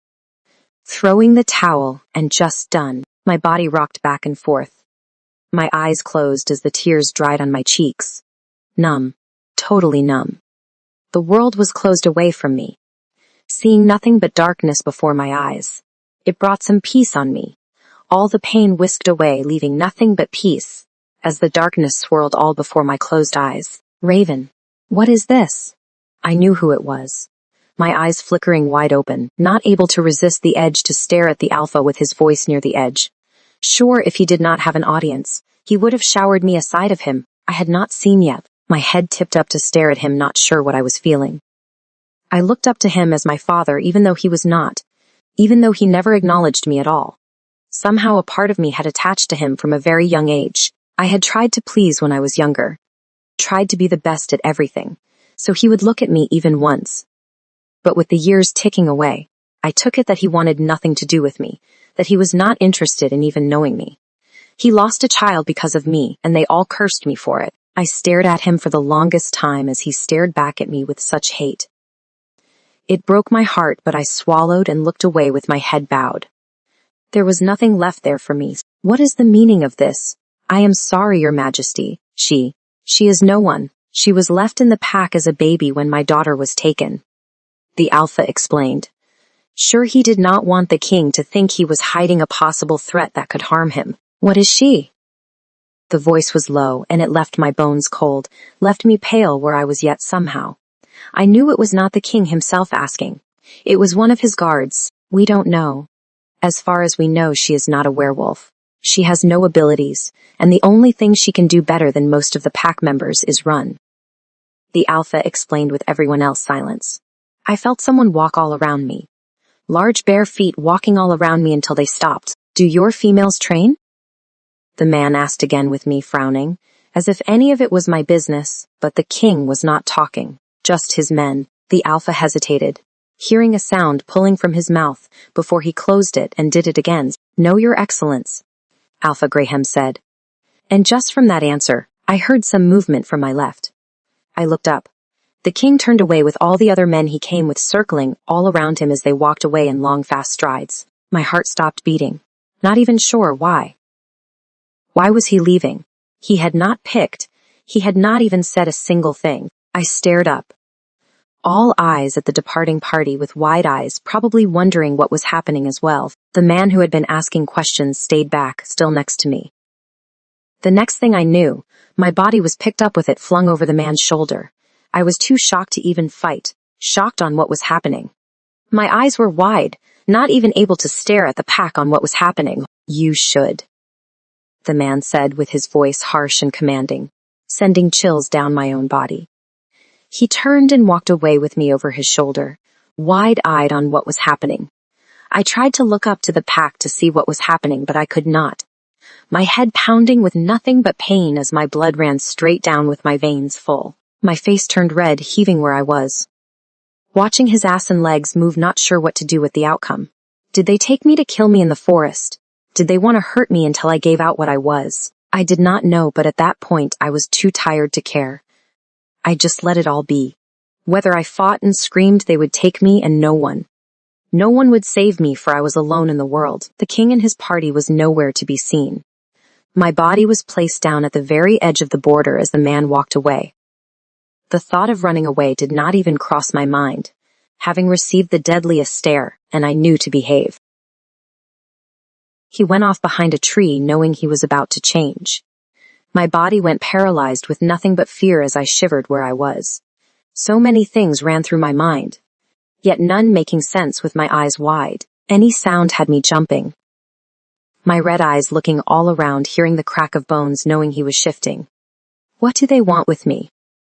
Throwing the towel, and just done. My body rocked back and forth. My eyes closed as the tears dried on my cheeks. Numb. Totally numb. The world was closed away from me. Seeing nothing but darkness before my eyes. It brought some peace on me. All the pain whisked away, leaving nothing but peace, as the darkness swirled all before my closed eyes. Raven. What is this? I knew who it was. My eyes flickering wide open, not able to resist the edge to stare at the Alpha with his voice near the edge. Sure, if he did not have an audience, he would have showered me a side of him I had not seen yet. My head tipped up to stare at him, not sure what I was feeling. I looked up to him as my father, even though he was not, even though he never acknowledged me at all. Somehow a part of me had attached to him from a very young age. I had tried to please when I was younger, tried to be the best at everything, so he would look at me even once. But with the years ticking away, I took it that he wanted nothing to do with me, that he was not interested in even knowing me. He lost a child because of me, and they all cursed me for it. I stared at him for the longest time as he stared back at me with such hate. It broke my heart, but I swallowed and looked away with my head bowed. There was nothing left there for me. What is the meaning of this? I am sorry, Your Majesty, she She is no one. She was left in the pack as a baby when my daughter was taken. The Alpha explained. Sure, he did not want the king to think he was hiding a possible threat that could harm him. What is she? The voice was low, and it left my bones cold, left me pale where I was yet somehow. I knew it was not the king himself asking. It was one of his guards. We don't know. As far as we know, she is not a werewolf. She has no abilities, and the only thing she can do better than most of the pack members is run. The Alpha explained with everyone else silence. I felt someone walk all around me. Large bare feet walking all around me until they stopped. Do your females train? The man asked again with me frowning, as if any of it was my business, but the king was not talking, just his men. The Alpha hesitated, hearing a sound pulling from his mouth before he closed it and did it again. No, your excellence, Alpha Graham said. And just from that answer, I heard some movement from my left. I looked up. The king turned away with all the other men he came with circling all around him as they walked away in long, fast strides. My heart stopped beating, not even sure why. Why was he leaving? He had not picked. He had not even said a single thing. I stared up. All eyes at the departing party with wide eyes, probably wondering what was happening as well. The man who had been asking questions stayed back, still next to me. The next thing I knew, my body was picked up with it flung over the man's shoulder. I was too shocked to even fight, shocked on what was happening. My eyes were wide, not even able to stare at the pack on what was happening. You should, the man said with his voice harsh and commanding, sending chills down my own body. He turned and walked away with me over his shoulder, wide-eyed on what was happening. I tried to look up to the pack to see what was happening, but I could not. My head pounding with nothing but pain as my blood ran straight down with my veins full. My face turned red, heaving where I was. Watching his ass and legs move, not sure what to do with the outcome. Did they take me to kill me in the forest? Did they want to hurt me until I gave out what I was? I did not know, but at that point I was too tired to care. I just let it all be. Whether I fought and screamed, they would take me, and no one would save me, for I was alone in the world. The king and his party was nowhere to be seen. My body was placed down at the very edge of the border as the man walked away. The thought of running away did not even cross my mind, having received the deadliest stare, and I knew to behave. He went off behind a tree, knowing he was about to change. My body went paralyzed with nothing but fear as I shivered where I was. So many things ran through my mind, yet none making sense with my eyes wide. Any sound had me jumping. My red eyes looking all around, hearing the crack of bones, knowing he was shifting. What do they want with me?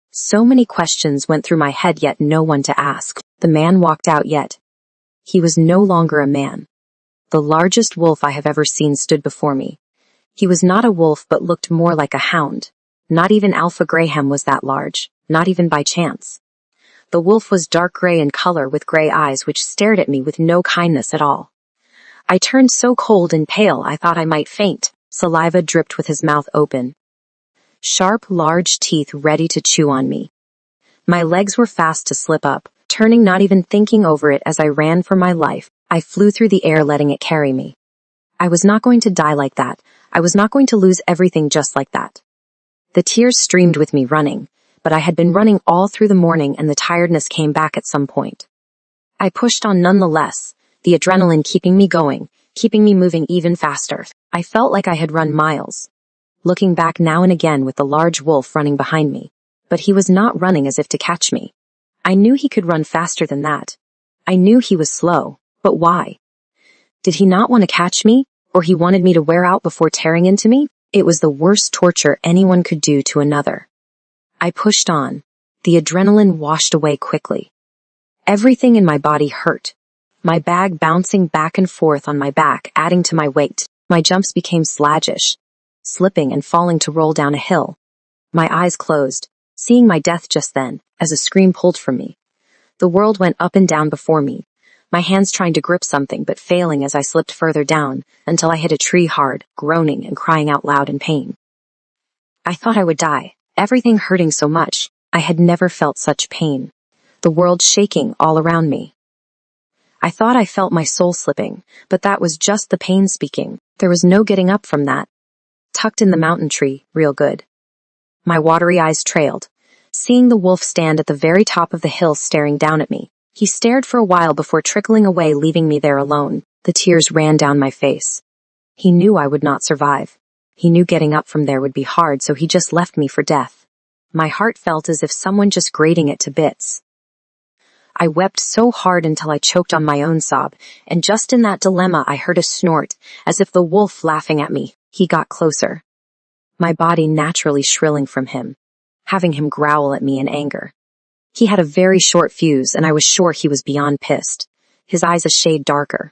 So many questions went through my head, yet no one to ask. The man walked out yet. He was no longer a man. The largest wolf I have ever seen stood before me. He was not a wolf, but looked more like a hound. Not even Alpha Graham was that large, not even by chance. The wolf was dark gray in color with gray eyes which stared at me with no kindness at all. I turned so cold and pale I thought I might faint. Saliva dripped with his mouth open. Sharp, large teeth ready to chew on me. My legs were fast to slip up, turning, not even thinking over it as I ran for my life. I flew through the air, letting it carry me. I was not going to die like that. I was not going to lose everything just like that. The tears streamed with me running, but I had been running all through the morning and the tiredness came back at some point. I pushed on nonetheless, the adrenaline keeping me going, keeping me moving even faster. I felt like I had run miles. Looking back now and again with the large wolf running behind me, but he was not running as if to catch me. I knew he could run faster than that. I knew he was slow, but why? Did he not want to catch me, or he wanted me to wear out before tearing into me? It was the worst torture anyone could do to another. I pushed on. The adrenaline washed away quickly. Everything in my body hurt. My bag bouncing back and forth on my back, adding to my weight. My jumps became sluggish, slipping and falling to roll down a hill. My eyes closed, seeing my death just then, as a scream pulled from me. The world went up and down before me, my hands trying to grip something but failing as I slipped further down, until I hit a tree hard, groaning and crying out loud in pain. I thought I would die, everything hurting so much. I had never felt such pain. The world shaking all around me. I thought I felt my soul slipping, but that was just the pain speaking. There was no getting up from that. Tucked in the mountain tree, real good. My watery eyes trailed, seeing the wolf stand at the very top of the hill staring down at me. He stared for a while before trickling away, leaving me there alone. The tears ran down my face. He knew I would not survive. He knew getting up from there would be hard, so he just left me for death. My heart felt as if someone just grating it to bits. I wept so hard until I choked on my own sob, and just in that dilemma I heard a snort, as if the wolf laughing at me. He got closer, my body naturally shrilling from him, having him growl at me in anger. He had a very short fuse, and I was sure he was beyond pissed, his eyes a shade darker.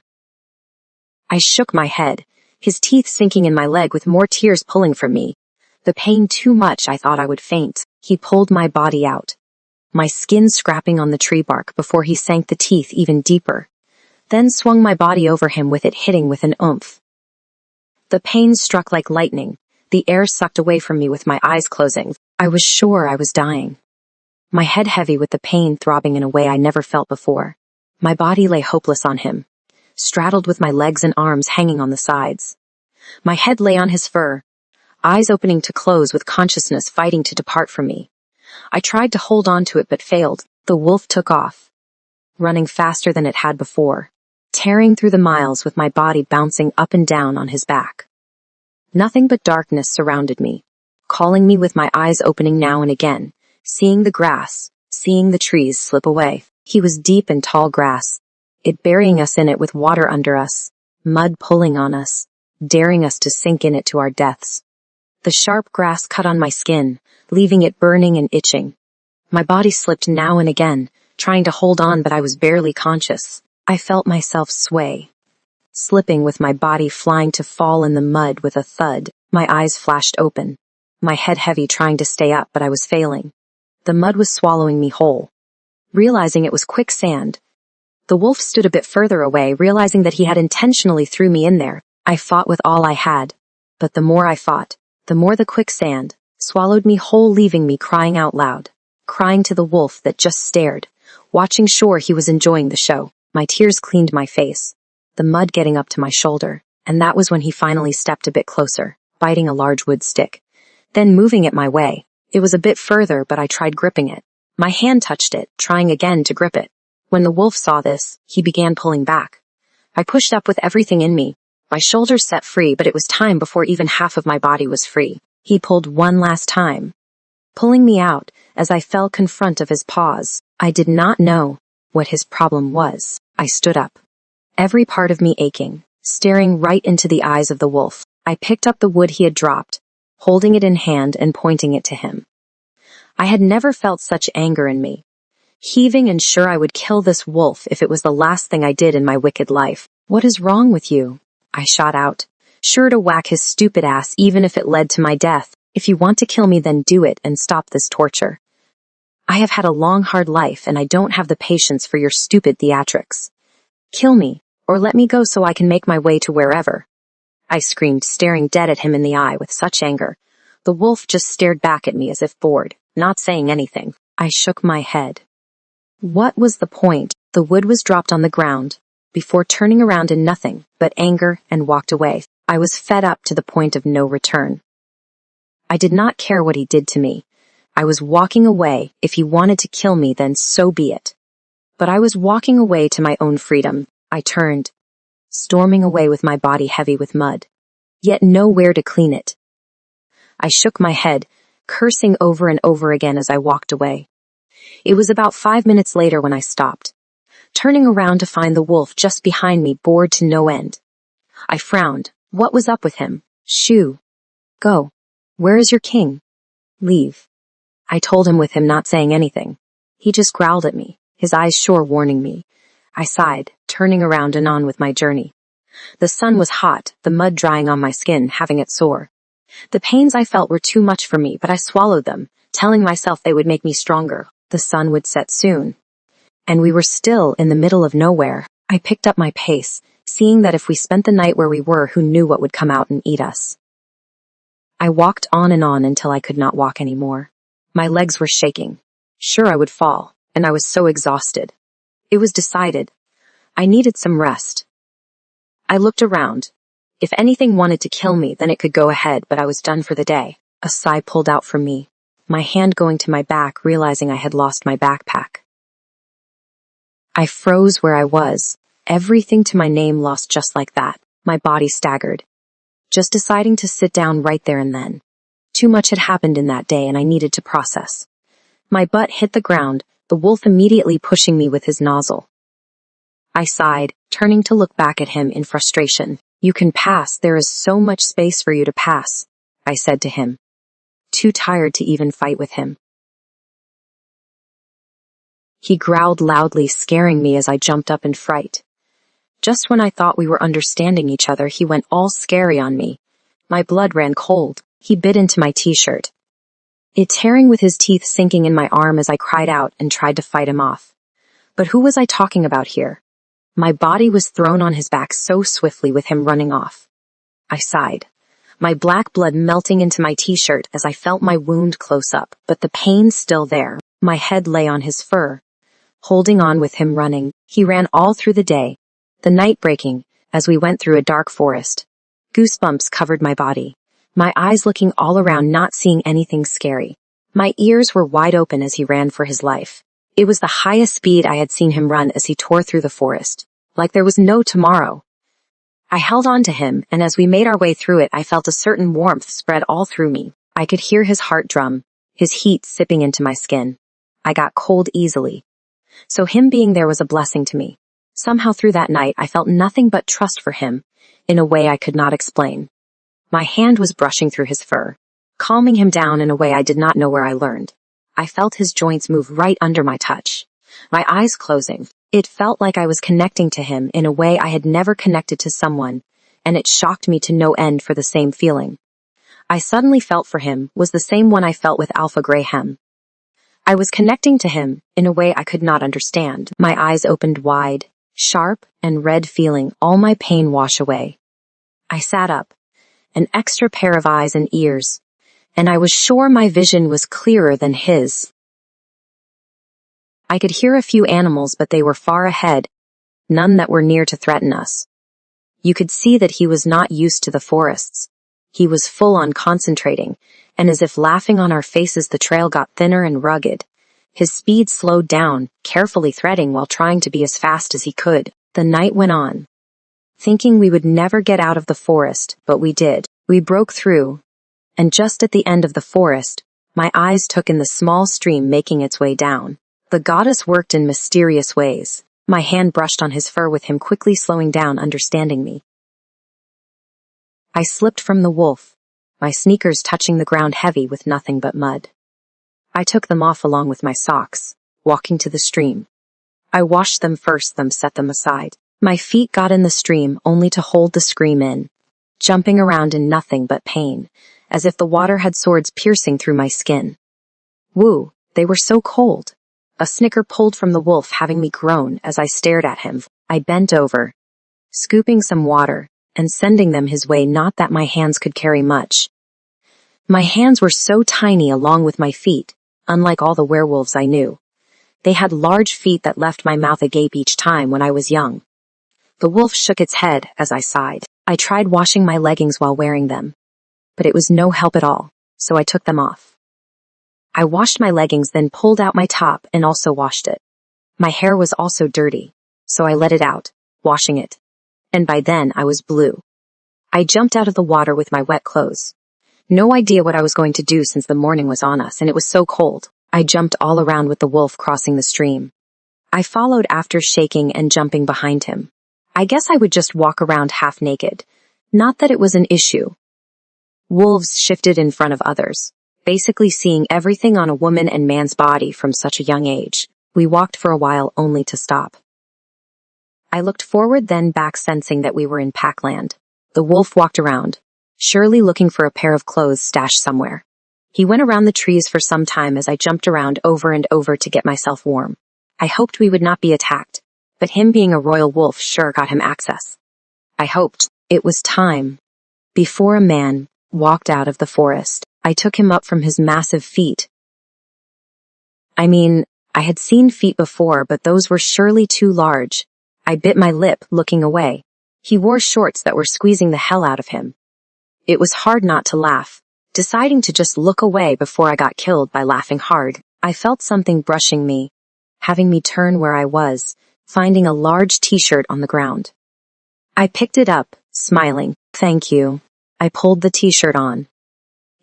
I shook my head, his teeth sinking in my leg with more tears pulling from me. The pain too much, I thought I would faint. He pulled my body out, my skin scrapping on the tree bark before he sank the teeth even deeper, then swung my body over him with it hitting with an oomph. The pain struck like lightning, the air sucked away from me with my eyes closing. I was sure I was dying. My head heavy with the pain throbbing in a way I never felt before. My body lay hopeless on him, straddled with my legs and arms hanging on the sides. My head lay on his fur, eyes opening to close with consciousness fighting to depart from me. I tried to hold on to it but failed. The wolf took off, running faster than it had before, tearing through the miles with my body bouncing up and down on his back. Nothing but darkness surrounded me, calling me with my eyes opening now and again, seeing the grass, seeing the trees slip away. He was deep in tall grass, it burying us in it with water under us, mud pulling on us, daring us to sink in it to our deaths. The sharp grass cut on my skin, leaving it burning and itching. My body slipped now and again, trying to hold on, but I was barely conscious. I felt myself sway, slipping with my body flying to fall in the mud with a thud. My eyes flashed open, my head heavy trying to stay up, but I was failing. The mud was swallowing me whole. Realizing it was quicksand, the wolf stood a bit further away, realizing that he had intentionally threw me in there. I fought with all I had, but the more I fought, the more the quicksand swallowed me whole, leaving me crying out loud, crying to the wolf that just stared, watching sure he was enjoying the show. My tears cleaned my face, the mud getting up to my shoulder, and that was when he finally stepped a bit closer, biting a large wood stick, then moving it my way. It was a bit further, but I tried gripping it. My hand touched it, trying again to grip it. When the wolf saw this, he began pulling back. I pushed up with everything in me, my shoulders set free, but it was time before even half of my body was free. He pulled one last time, pulling me out as I fell confront of his paws. I did not know what his problem was. I stood up, every part of me aching, staring right into the eyes of the wolf. I picked up the wood he had dropped, holding it in hand and pointing it to him. I had never felt such anger in me, heaving and sure I would kill this wolf if it was the last thing I did in my wicked life. "What is wrong with you?" I shot out, sure to whack his stupid ass even if it led to my death. "If you want to kill me, then do it and stop this torture. I have had a long, hard life and I don't have the patience for your stupid theatrics. Kill me, or let me go so I can make my way to wherever." I screamed, staring dead at him in the eye with such anger. The wolf just stared back at me as if bored, not saying anything. I shook my head. What was the point? The wood was dropped on the ground, before turning around in nothing but anger, and walked away. I was fed up to the point of no return. I did not care what he did to me. I was walking away. If he wanted to kill me, then so be it. But I was walking away to my own freedom. I turned, storming away with my body heavy with mud, yet nowhere to clean it. I shook my head, cursing over and over again as I walked away. It was about 5 minutes later when I stopped, turning around to find the wolf just behind me, bored to no end. I frowned. What was up with him? "Shoo. Go. Where is your king? Leave." I told him with him not saying anything. He just growled at me, his eyes sure warning me. I sighed, turning around and on with my journey. The sun was hot, the mud drying on my skin, having it sore. The pains I felt were too much for me, but I swallowed them, telling myself they would make me stronger. The sun would set soon, and we were still in the middle of nowhere. I picked up my pace, seeing that if we spent the night where we were, who knew what would come out and eat us. I walked on until I could not walk anymore. My legs were shaking. Sure I would fall, and I was so exhausted. It was decided. I needed some rest. I looked around. If anything wanted to kill me, then it could go ahead, but I was done for the day. A sigh pulled out from me. my hand going to my back, realizing I had lost my backpack. I froze where I was, everything to my name lost just like that. My body staggered, just deciding to sit down right there and then. Too much had happened in that day and I needed to process. My butt hit the ground, the wolf immediately pushing me with his nozzle. I sighed, turning to look back at him in frustration. "You can pass, there is so much space for you to pass," I said to him, too tired to even fight with him. He growled loudly, scaring me as I jumped up in fright. Just when I thought we were understanding each other, he went all scary on me. My blood ran cold. He bit into my t-shirt, it tearing with his teeth, sinking in my arm as I cried out and tried to fight him off. But who was I talking about here? My body was thrown on his back so swiftly with him running off. I sighed, my black blood melting into my t-shirt as I felt my wound close up, but the pain still there. My head lay on his fur, holding on with him running. He ran all through the day, the night breaking, as we went through a dark forest. Goosebumps covered my body, my eyes looking all around, not seeing anything scary. My ears were wide open as he ran for his life. It was the highest speed I had seen him run as he tore through the forest, like there was no tomorrow. I held on to him, and as we made our way through it, I felt a certain warmth spread all through me. I could hear his heart drum, his heat sipping into my skin. I got cold easily. So him being there was a blessing to me. Somehow through that night, I felt nothing but trust for him, in a way I could not explain. My hand was brushing through his fur, calming him down in a way I did not know where I learned. I felt his joints move right under my touch, my eyes closing. It felt like I was connecting to him in a way I had never connected to someone, and it shocked me to no end for the same feeling I suddenly felt for him was the same one I felt with Alpha Graham. I was connecting to him in a way I could not understand. My eyes opened wide, sharp and red, feeling all my pain wash away. I sat up, an extra pair of eyes and ears, and I was sure my vision was clearer than his. I could hear a few animals, but they were far ahead, none that were near to threaten us. You could see that he was not used to the forests. He was full on concentrating, and as if laughing on our faces, the trail got thinner and rugged. His speed slowed down, carefully threading while trying to be as fast as he could. The night went on, thinking we would never get out of the forest, but we did. We broke through, and just at the end of the forest, my eyes took in the small stream making its way down. The goddess worked in mysterious ways. My hand brushed on his fur with him quickly slowing down, understanding me. I slipped from the wolf, my sneakers touching the ground heavy with nothing but mud. I took them off along with my socks, walking to the stream. I washed them first, then set them aside. My feet got in the stream only to hold the scream in, jumping around in nothing but pain, as if the water had swords piercing through my skin. Woo, they were so cold. A snicker pulled from the wolf, having me groan as I stared at him. I bent over, scooping some water, and sending them his way, not that my hands could carry much. My hands were so tiny along with my feet, unlike all the werewolves I knew. They had large feet that left my mouth agape each time when I was young. The wolf shook its head as I sighed. I tried washing my leggings while wearing them, but it was no help at all, so I took them off. I washed my leggings, then pulled out my top and also washed it. My hair was also dirty, so I let it out, washing it. And by then I was blue. I jumped out of the water with my wet clothes. No idea what I was going to do since the morning was on us and it was so cold. I jumped all around with the wolf crossing the stream. I followed after, shaking and jumping behind him. I guess I would just walk around half naked. Not that it was an issue. Wolves shifted in front of others, basically seeing everything on a woman and man's body from such a young age. We walked for a while only to stop. I looked forward, then back, sensing that we were in packland. The wolf walked around, surely looking for a pair of clothes stashed somewhere. He went around the trees for some time as I jumped around over and over to get myself warm. I hoped we would not be attacked, but him being a royal wolf sure got him access. I hoped. It was time. Before a man walked out of the forest, I took him up from his massive feet. I mean, I had seen feet before, but those were surely too large. I bit my lip, looking away. He wore shorts that were squeezing the hell out of him. It was hard not to laugh, deciding to just look away before I got killed by laughing hard. I felt something brushing me, having me turn where I was, finding a large t-shirt on the ground. I picked it up, smiling. Thank you. I pulled the t-shirt on.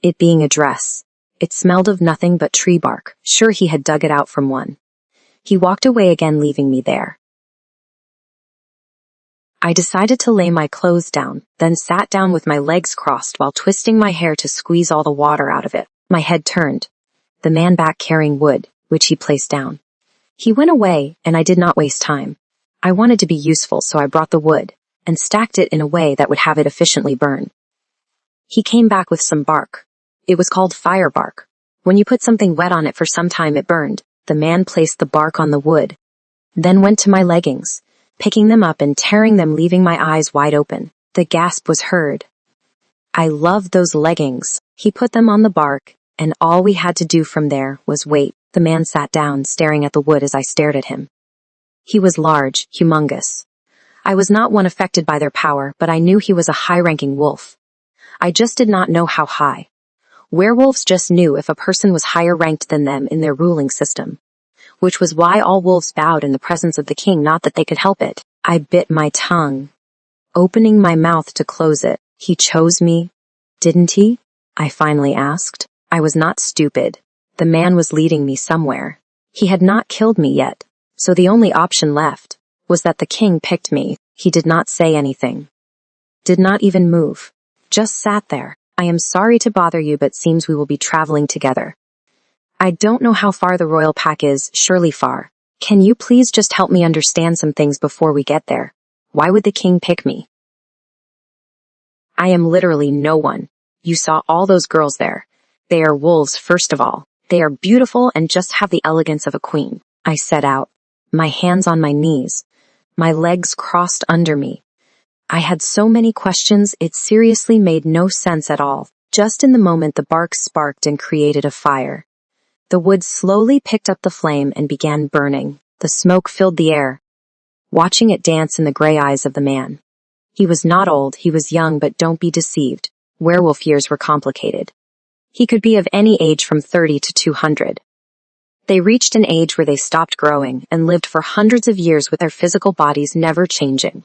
It being a dress. It smelled of nothing but tree bark. Sure, he had dug it out from one. He walked away again, leaving me there. I decided to lay my clothes down, then sat down with my legs crossed while twisting my hair to squeeze all the water out of it. My head turned. The man back carrying wood, which he placed down. He went away, and I did not waste time. I wanted to be useful, so I brought the wood and stacked it in a way that would have it efficiently burn. He came back with some bark. It was called fire bark. When you put something wet on it for some time, it burned. The man placed the bark on the wood, then went to my leggings, picking them up and tearing them, leaving my eyes wide open. The gasp was heard. I loved those leggings. He put them on the bark, and all we had to do from there was wait. The man sat down, staring at the wood as I stared at him. He was large, humongous. I was not one affected by their power, but I knew he was a high-ranking wolf. I just did not know how high. Werewolves just knew if a person was higher ranked than them in their ruling system, which was why all wolves bowed in the presence of the king, not that they could help it. I bit my tongue, opening my mouth to close it. He chose me, didn't he? I finally asked. I was not stupid. The man was leading me somewhere. He had not killed me yet, so the only option left was that the king picked me. He did not say anything. Did not even move. Just sat there. I am sorry to bother you, but seems we will be traveling together. I don't know how far the royal pack is, surely far. Can you please just help me understand some things before we get there? Why would the king pick me? I am literally no one. You saw all those girls there. They are wolves, first of all. They are beautiful and just have the elegance of a queen. I set out, my hands on my knees, my legs crossed under me. I had so many questions, it seriously made no sense at all. Just in the moment, the bark sparked and created a fire. The wood slowly picked up the flame and began burning. The smoke filled the air, watching it dance in the gray eyes of the man. He was not old, he was young, but don't be deceived. Werewolf years were complicated. He could be of any age from 30 to 200. They reached an age where they stopped growing and lived for hundreds of years with their physical bodies never changing.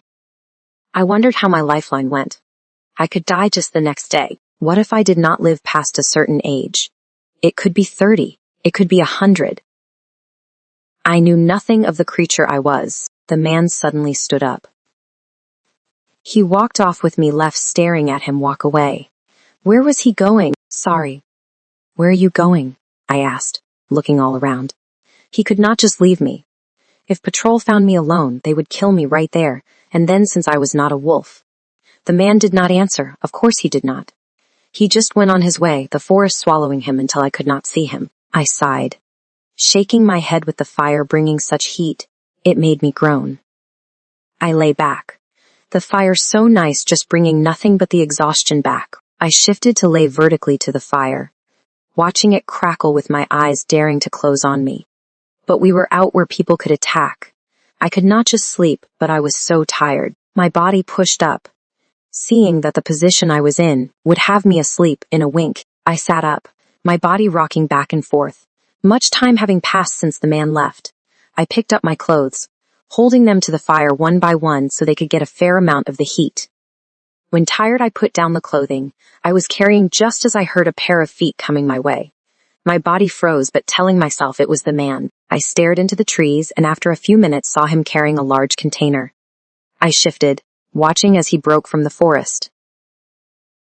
I wondered how my lifeline went. I could die just the next day. What if I did not live past a certain age? It could be 30. It could be 100. I knew nothing of the creature I was. The man suddenly stood up. He walked off with me left staring at him walk away. Where was he going? Sorry. Where are you going? I asked, looking all around. He could not just leave me. If patrol found me alone, they would kill me right there, and then since I was not a wolf. The man did not answer. Of course he did not. He just went on his way, the forest swallowing him until I could not see him. I sighed, shaking my head with the fire bringing such heat. It made me groan. I lay back. The fire so nice, just bringing nothing but the exhaustion back. I shifted to lay vertically to the fire, watching it crackle with my eyes daring to close on me. But we were out where people could attack. I could not just sleep, but I was so tired. My body pushed up, seeing that the position I was in would have me asleep in a wink. I sat up, my body rocking back and forth. Much time having passed since the man left. I picked up my clothes, holding them to the fire one by one so they could get a fair amount of the heat. When tired, I put down the clothing I was carrying just as I heard a pair of feet coming my way. My body froze, but telling myself it was the man, I stared into the trees and after a few minutes saw him carrying a large container. I shifted, watching as he broke from the forest.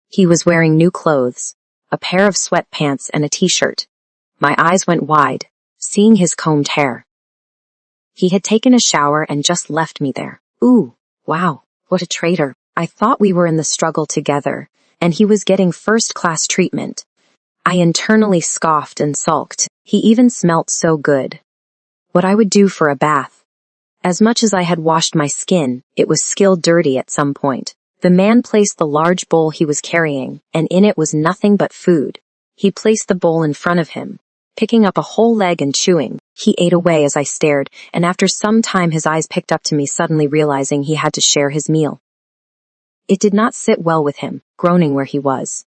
He was wearing new clothes, a pair of sweatpants and a t-shirt. My eyes went wide, seeing his combed hair. He had taken a shower and just left me there. Ooh, wow, what a traitor. I thought we were in the struggle together, and he was getting first-class treatment. I internally scoffed and sulked. He even smelt so good. What I would do for a bath. As much as I had washed my skin, it was still dirty at some point. The man placed the large bowl he was carrying, and in it was nothing but food. He placed the bowl in front of him, picking up a whole leg and chewing. He ate away as I stared, and after some time his eyes picked up to me, suddenly realizing he had to share his meal. It did not sit well with him, groaning where he was.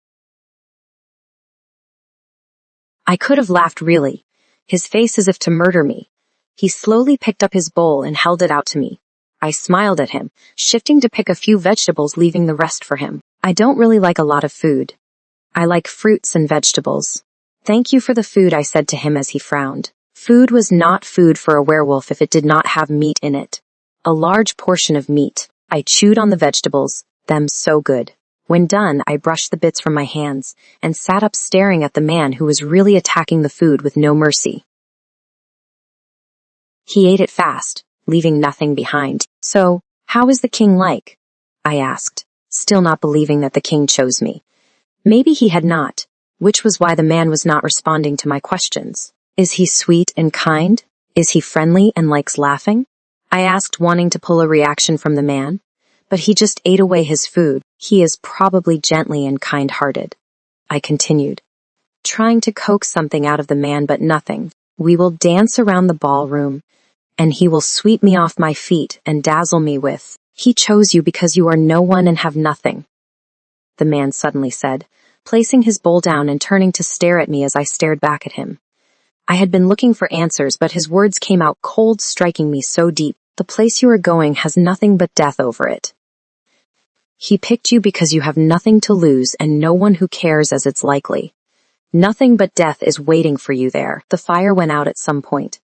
I could have laughed really, his face as if to murder me. He slowly picked up his bowl and held it out to me. I smiled at him, shifting to pick a few vegetables, leaving the rest for him. I don't really like a lot of food. I like fruits and vegetables. Thank you for the food, I said to him as he frowned. Food was not food for a werewolf if it did not have meat in it. A large portion of meat. I chewed on the vegetables, them so good. When done, I brushed the bits from my hands and sat up staring at the man who was really attacking the food with no mercy. He ate it fast, leaving nothing behind. So, how is the king like? I asked, still not believing that the king chose me. Maybe he had not, which was why the man was not responding to my questions. Is he sweet and kind? Is he friendly and likes laughing? I asked, wanting to pull a reaction from the man. But he just ate away his food. He is probably gently and kind-hearted. I continued, trying to coax something out of the man, but nothing. We will dance around the ballroom, and he will sweep me off my feet and dazzle me with, he chose you because you are no one and have nothing. The man suddenly said, placing his bowl down and turning to stare at me as I stared back at him. I had been looking for answers, but his words came out cold, striking me so deep. The place you are going has nothing but death over it. He picked you because you have nothing to lose and no one who cares, as it's likely. Nothing but death is waiting for you there. The fire went out at some point.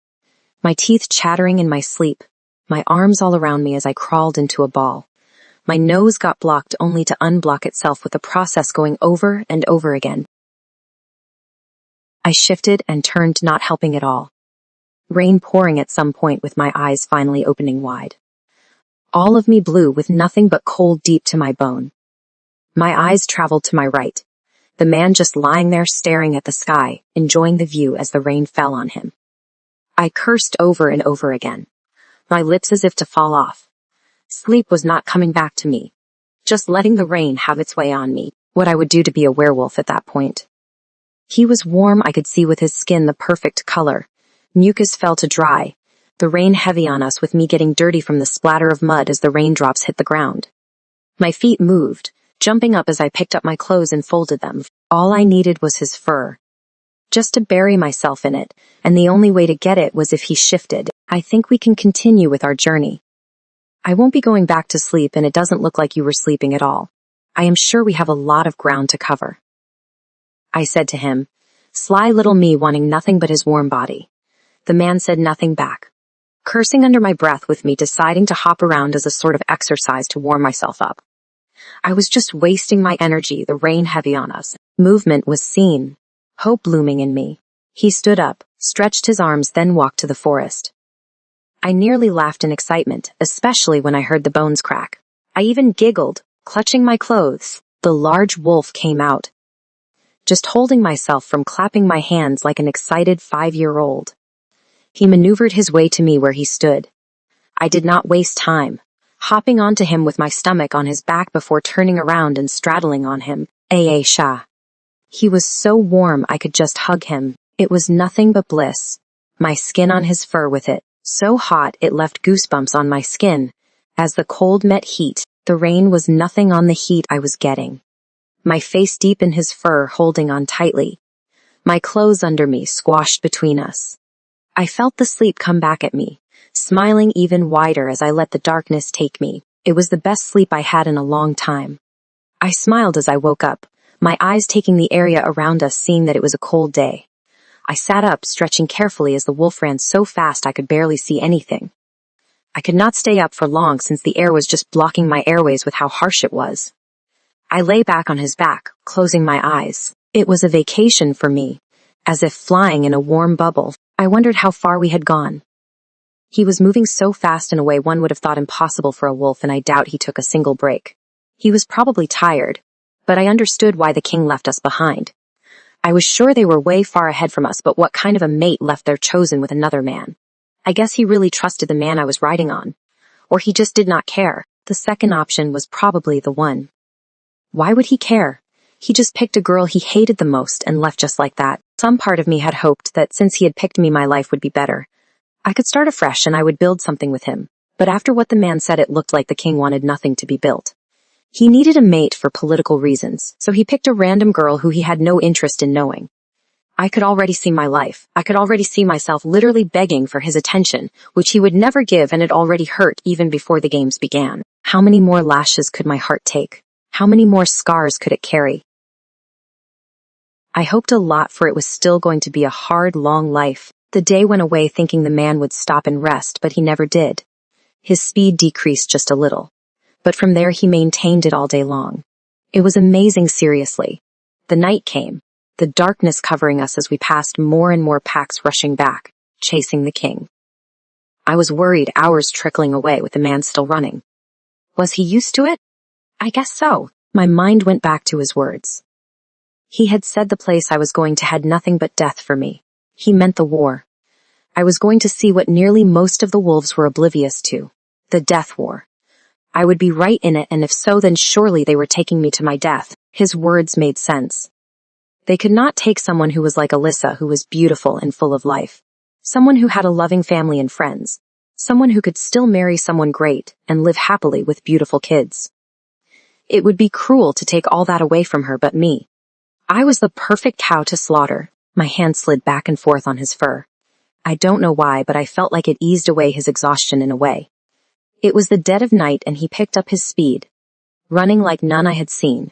My teeth chattering in my sleep, my arms all around me as I crawled into a ball. My nose got blocked only to unblock itself, with the process going over and over again. I shifted and turned, not helping at all. Rain pouring at some point, with my eyes finally opening wide. All of me blue, with nothing but cold deep to my bone. My eyes traveled to my right. The man just lying there staring at the sky, enjoying the view as the rain fell on him. I cursed over and over again, my lips as if to fall off. Sleep was not coming back to me, just letting the rain have its way on me, what I would do to be a werewolf at that point. He was warm, I could see, with his skin the perfect color. Mucus fell to dry, the rain heavy on us, with me getting dirty from the splatter of mud as the raindrops hit the ground. My feet moved, jumping up as I picked up my clothes and folded them. All I needed was his fur, just to bury myself in it, and the only way to get it was if he shifted. I think we can continue with our journey. I won't be going back to sleep, and it doesn't look like you were sleeping at all. I am sure we have a lot of ground to cover. I said to him, sly little me wanting nothing but his warm body. The man said nothing back, cursing under my breath, with me deciding to hop around as a sort of exercise to warm myself up. I was just wasting my energy, the rain heavy on us. Movement was seen, hope blooming in me. He stood up, stretched his arms, then walked to the forest. I nearly laughed in excitement, especially when I heard the bones crack. I even giggled, clutching my clothes. The large wolf came out, just holding myself from clapping my hands like an excited 5-year-old. He maneuvered his way to me where he stood. I did not waste time, hopping onto him with my stomach on his back before turning around and straddling on him. Shah. He was so warm I could just hug him. It was nothing but bliss. My skin on his fur with it, so hot it left goosebumps on my skin. As the cold met heat, the rain was nothing on the heat I was getting. My face deep in his fur, holding on tightly. My clothes under me, squashed between us. I felt the sleep come back at me, smiling even wider as I let the darkness take me. It was the best sleep I had in a long time. I smiled as I woke up, my eyes taking the area around us, seeing that it was a cold day. I sat up, stretching carefully as the wolf ran so fast I could barely see anything. I could not stay up for long since the air was just blocking my airways with how harsh it was. I lay back on his back, closing my eyes. It was a vacation for me, as if flying in a warm bubble. I wondered how far we had gone. He was moving so fast in a way one would have thought impossible for a wolf, and I doubt he took a single break. He was probably tired, but I understood why the king left us behind. I was sure they were way far ahead from us, but what kind of a mate left their chosen with another man? I guess he really trusted the man I was riding on. Or he just did not care. The second option was probably the one. Why would he care? He just picked a girl he hated the most and left just like that. Some part of me had hoped that since he had picked me, my life would be better. I could start afresh and I would build something with him. But after what the man said, it looked like the king wanted nothing to be built. He needed a mate for political reasons, so he picked a random girl who he had no interest in knowing. I could already see my life. I could already see myself literally begging for his attention, which he would never give, and it already hurt even before the games began. How many more lashes could my heart take? How many more scars could it carry? I hoped a lot, for it was still going to be a hard, long life. The day went away thinking the man would stop and rest, but he never did. His speed decreased just a little. But from there he maintained it all day long. It was amazing, seriously. The night came, the darkness covering us as we passed more and more packs rushing back, chasing the king. I was worried, hours trickling away with the man still running. Was he used to it? I guess so. My mind went back to his words. He had said the place I was going to had nothing but death for me. He meant the war. I was going to see what nearly most of the wolves were oblivious to. The death war. I would be right in it, and if so, then surely they were taking me to my death. His words made sense. They could not take someone who was like Alyssa, who was beautiful and full of life. Someone who had a loving family and friends. Someone who could still marry someone great and live happily with beautiful kids. It would be cruel to take all that away from her, but me. I was the perfect cow to slaughter. My hand slid back and forth on his fur. I don't know why, but I felt like it eased away his exhaustion in a way. It was the dead of night, and he picked up his speed, running like none I had seen.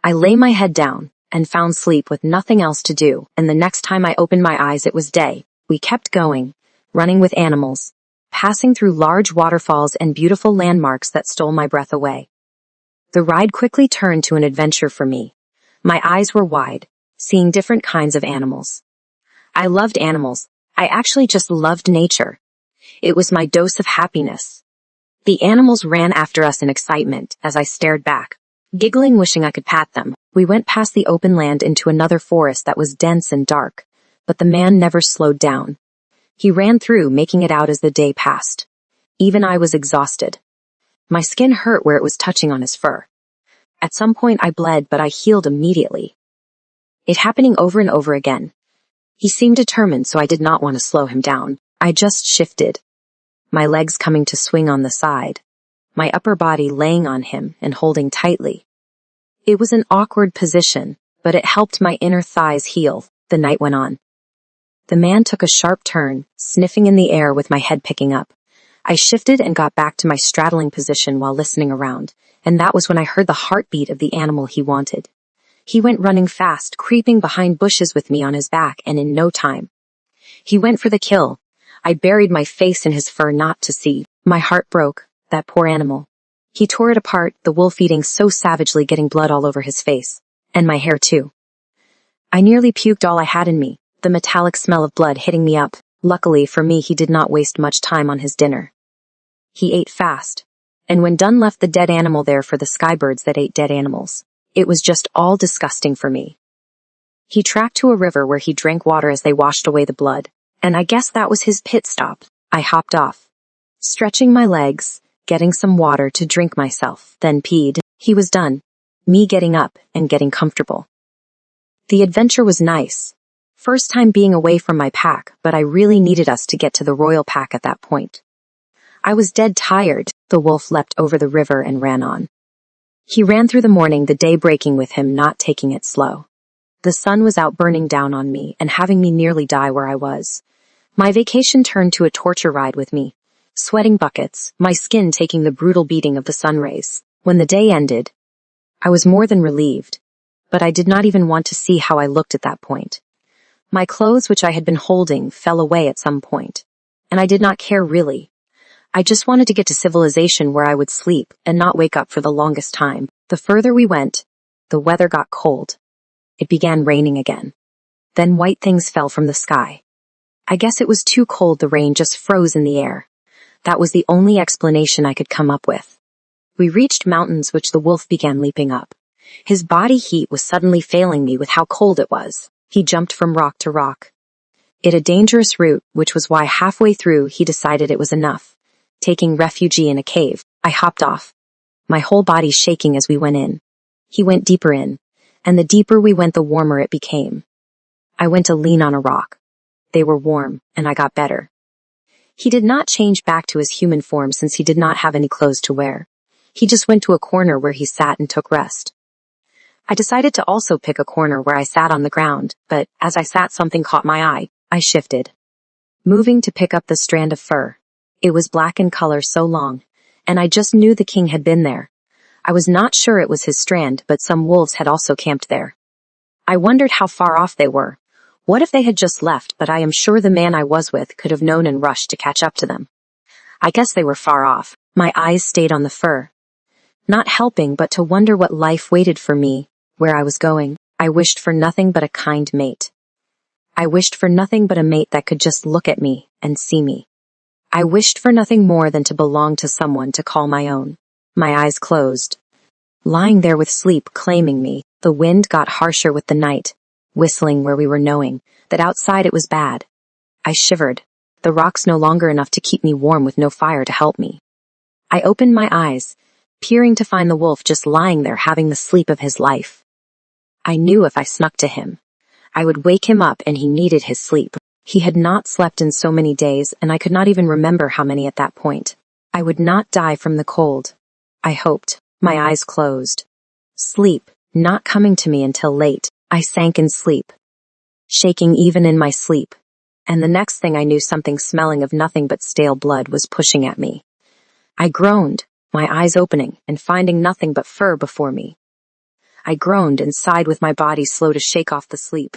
I lay my head down and found sleep with nothing else to do, and the next time I opened my eyes it was day. We kept going, running with animals, passing through large waterfalls and beautiful landmarks that stole my breath away. The ride quickly turned to an adventure for me. My eyes were wide, seeing different kinds of animals. I loved animals. I actually just loved nature. It was my dose of happiness. The animals ran after us in excitement as I stared back, giggling, wishing I could pat them. We went past the open land into another forest that was dense and dark, but the man never slowed down. He ran through, making it out as the day passed. Even I was exhausted. My skin hurt where it was touching on his fur. At some point I bled, but I healed immediately. It happening over and over again. He seemed determined, so I did not want to slow him down. I just shifted, my legs coming to swing on the side, my upper body laying on him and holding tightly. It was an awkward position, but it helped my inner thighs heal. The night went on. The man took a sharp turn, sniffing in the air with my head picking up. I shifted and got back to my straddling position while listening around, and that was when I heard the heartbeat of the animal he wanted. He went running fast, creeping behind bushes with me on his back, and in no time, he went for the kill. I buried my face in his fur not to see. My heart broke. That poor animal. He tore it apart, the wolf eating so savagely, getting blood all over his face. And my hair too. I nearly puked all I had in me, the metallic smell of blood hitting me up. Luckily for me, he did not waste much time on his dinner. He ate fast, and when done left the dead animal there for the skybirds that ate dead animals. It was just all disgusting for me. He tracked to a river where he drank water as they washed away the blood, and I guess that was his pit stop. I hopped off, stretching my legs, getting some water to drink myself, then peed. He was done, me getting up and getting comfortable. The adventure was nice. First time being away from my pack, but I really needed us to get to the royal pack at that point. I was dead tired. The wolf leapt over the river and ran on. He ran through the morning, the day breaking with him, not taking it slow. The sun was out burning down on me and having me nearly die where I was. My vacation turned to a torture ride with me, sweating buckets, my skin taking the brutal beating of the sun rays. When the day ended, I was more than relieved, but I did not even want to see how I looked at that point. My clothes, which I had been holding, fell away at some point, and I did not care really. I just wanted to get to civilization where I would sleep and not wake up for the longest time. The further we went, the weather got cold. It began raining again. Then white things fell from the sky. I guess it was too cold, the rain just froze in the air. That was the only explanation I could come up with. We reached mountains which the wolf began leaping up. His body heat was suddenly failing me with how cold it was. He jumped from rock to rock. It a dangerous route, which was why halfway through he decided it was enough. Taking refuge in a cave, I hopped off, my whole body shaking as we went in. He went deeper in, and the deeper we went the warmer it became. I went to lean on a rock. They were warm, and I got better. He did not change back to his human form since he did not have any clothes to wear. He just went to a corner where he sat and took rest. I decided to also pick a corner where I sat on the ground, but as I sat something caught my eye. I shifted, moving to pick up the strand of fur. It was black in color, so long, and I just knew the king had been there. I was not sure it was his strand, but some wolves had also camped there. I wondered how far off they were. What if they had just left, but I am sure the man I was with could have known and rushed to catch up to them. I guess they were far off. My eyes stayed on the fur, not helping but to wonder what life waited for me, where I was going. I wished for nothing but a kind mate. I wished for nothing but a mate that could just look at me and see me. I wished for nothing more than to belong to someone to call my own. My eyes closed. Lying there with sleep claiming me, the wind got harsher with the night, whistling where we were, knowing that outside it was bad. I shivered, the rocks no longer enough to keep me warm with no fire to help me. I opened my eyes, peering to find the wolf just lying there having the sleep of his life. I knew if I snuck to him, I would wake him up, and he needed his sleep. He had not slept in so many days, and I could not even remember how many at that point. I would not die from the cold, I hoped. My eyes closed. Sleep, not coming to me until late. I sank in sleep, shaking even in my sleep. And the next thing I knew, something smelling of nothing but stale blood was pushing at me. I groaned, my eyes opening and finding nothing but fur before me. I groaned and sighed with my body slow to shake off the sleep.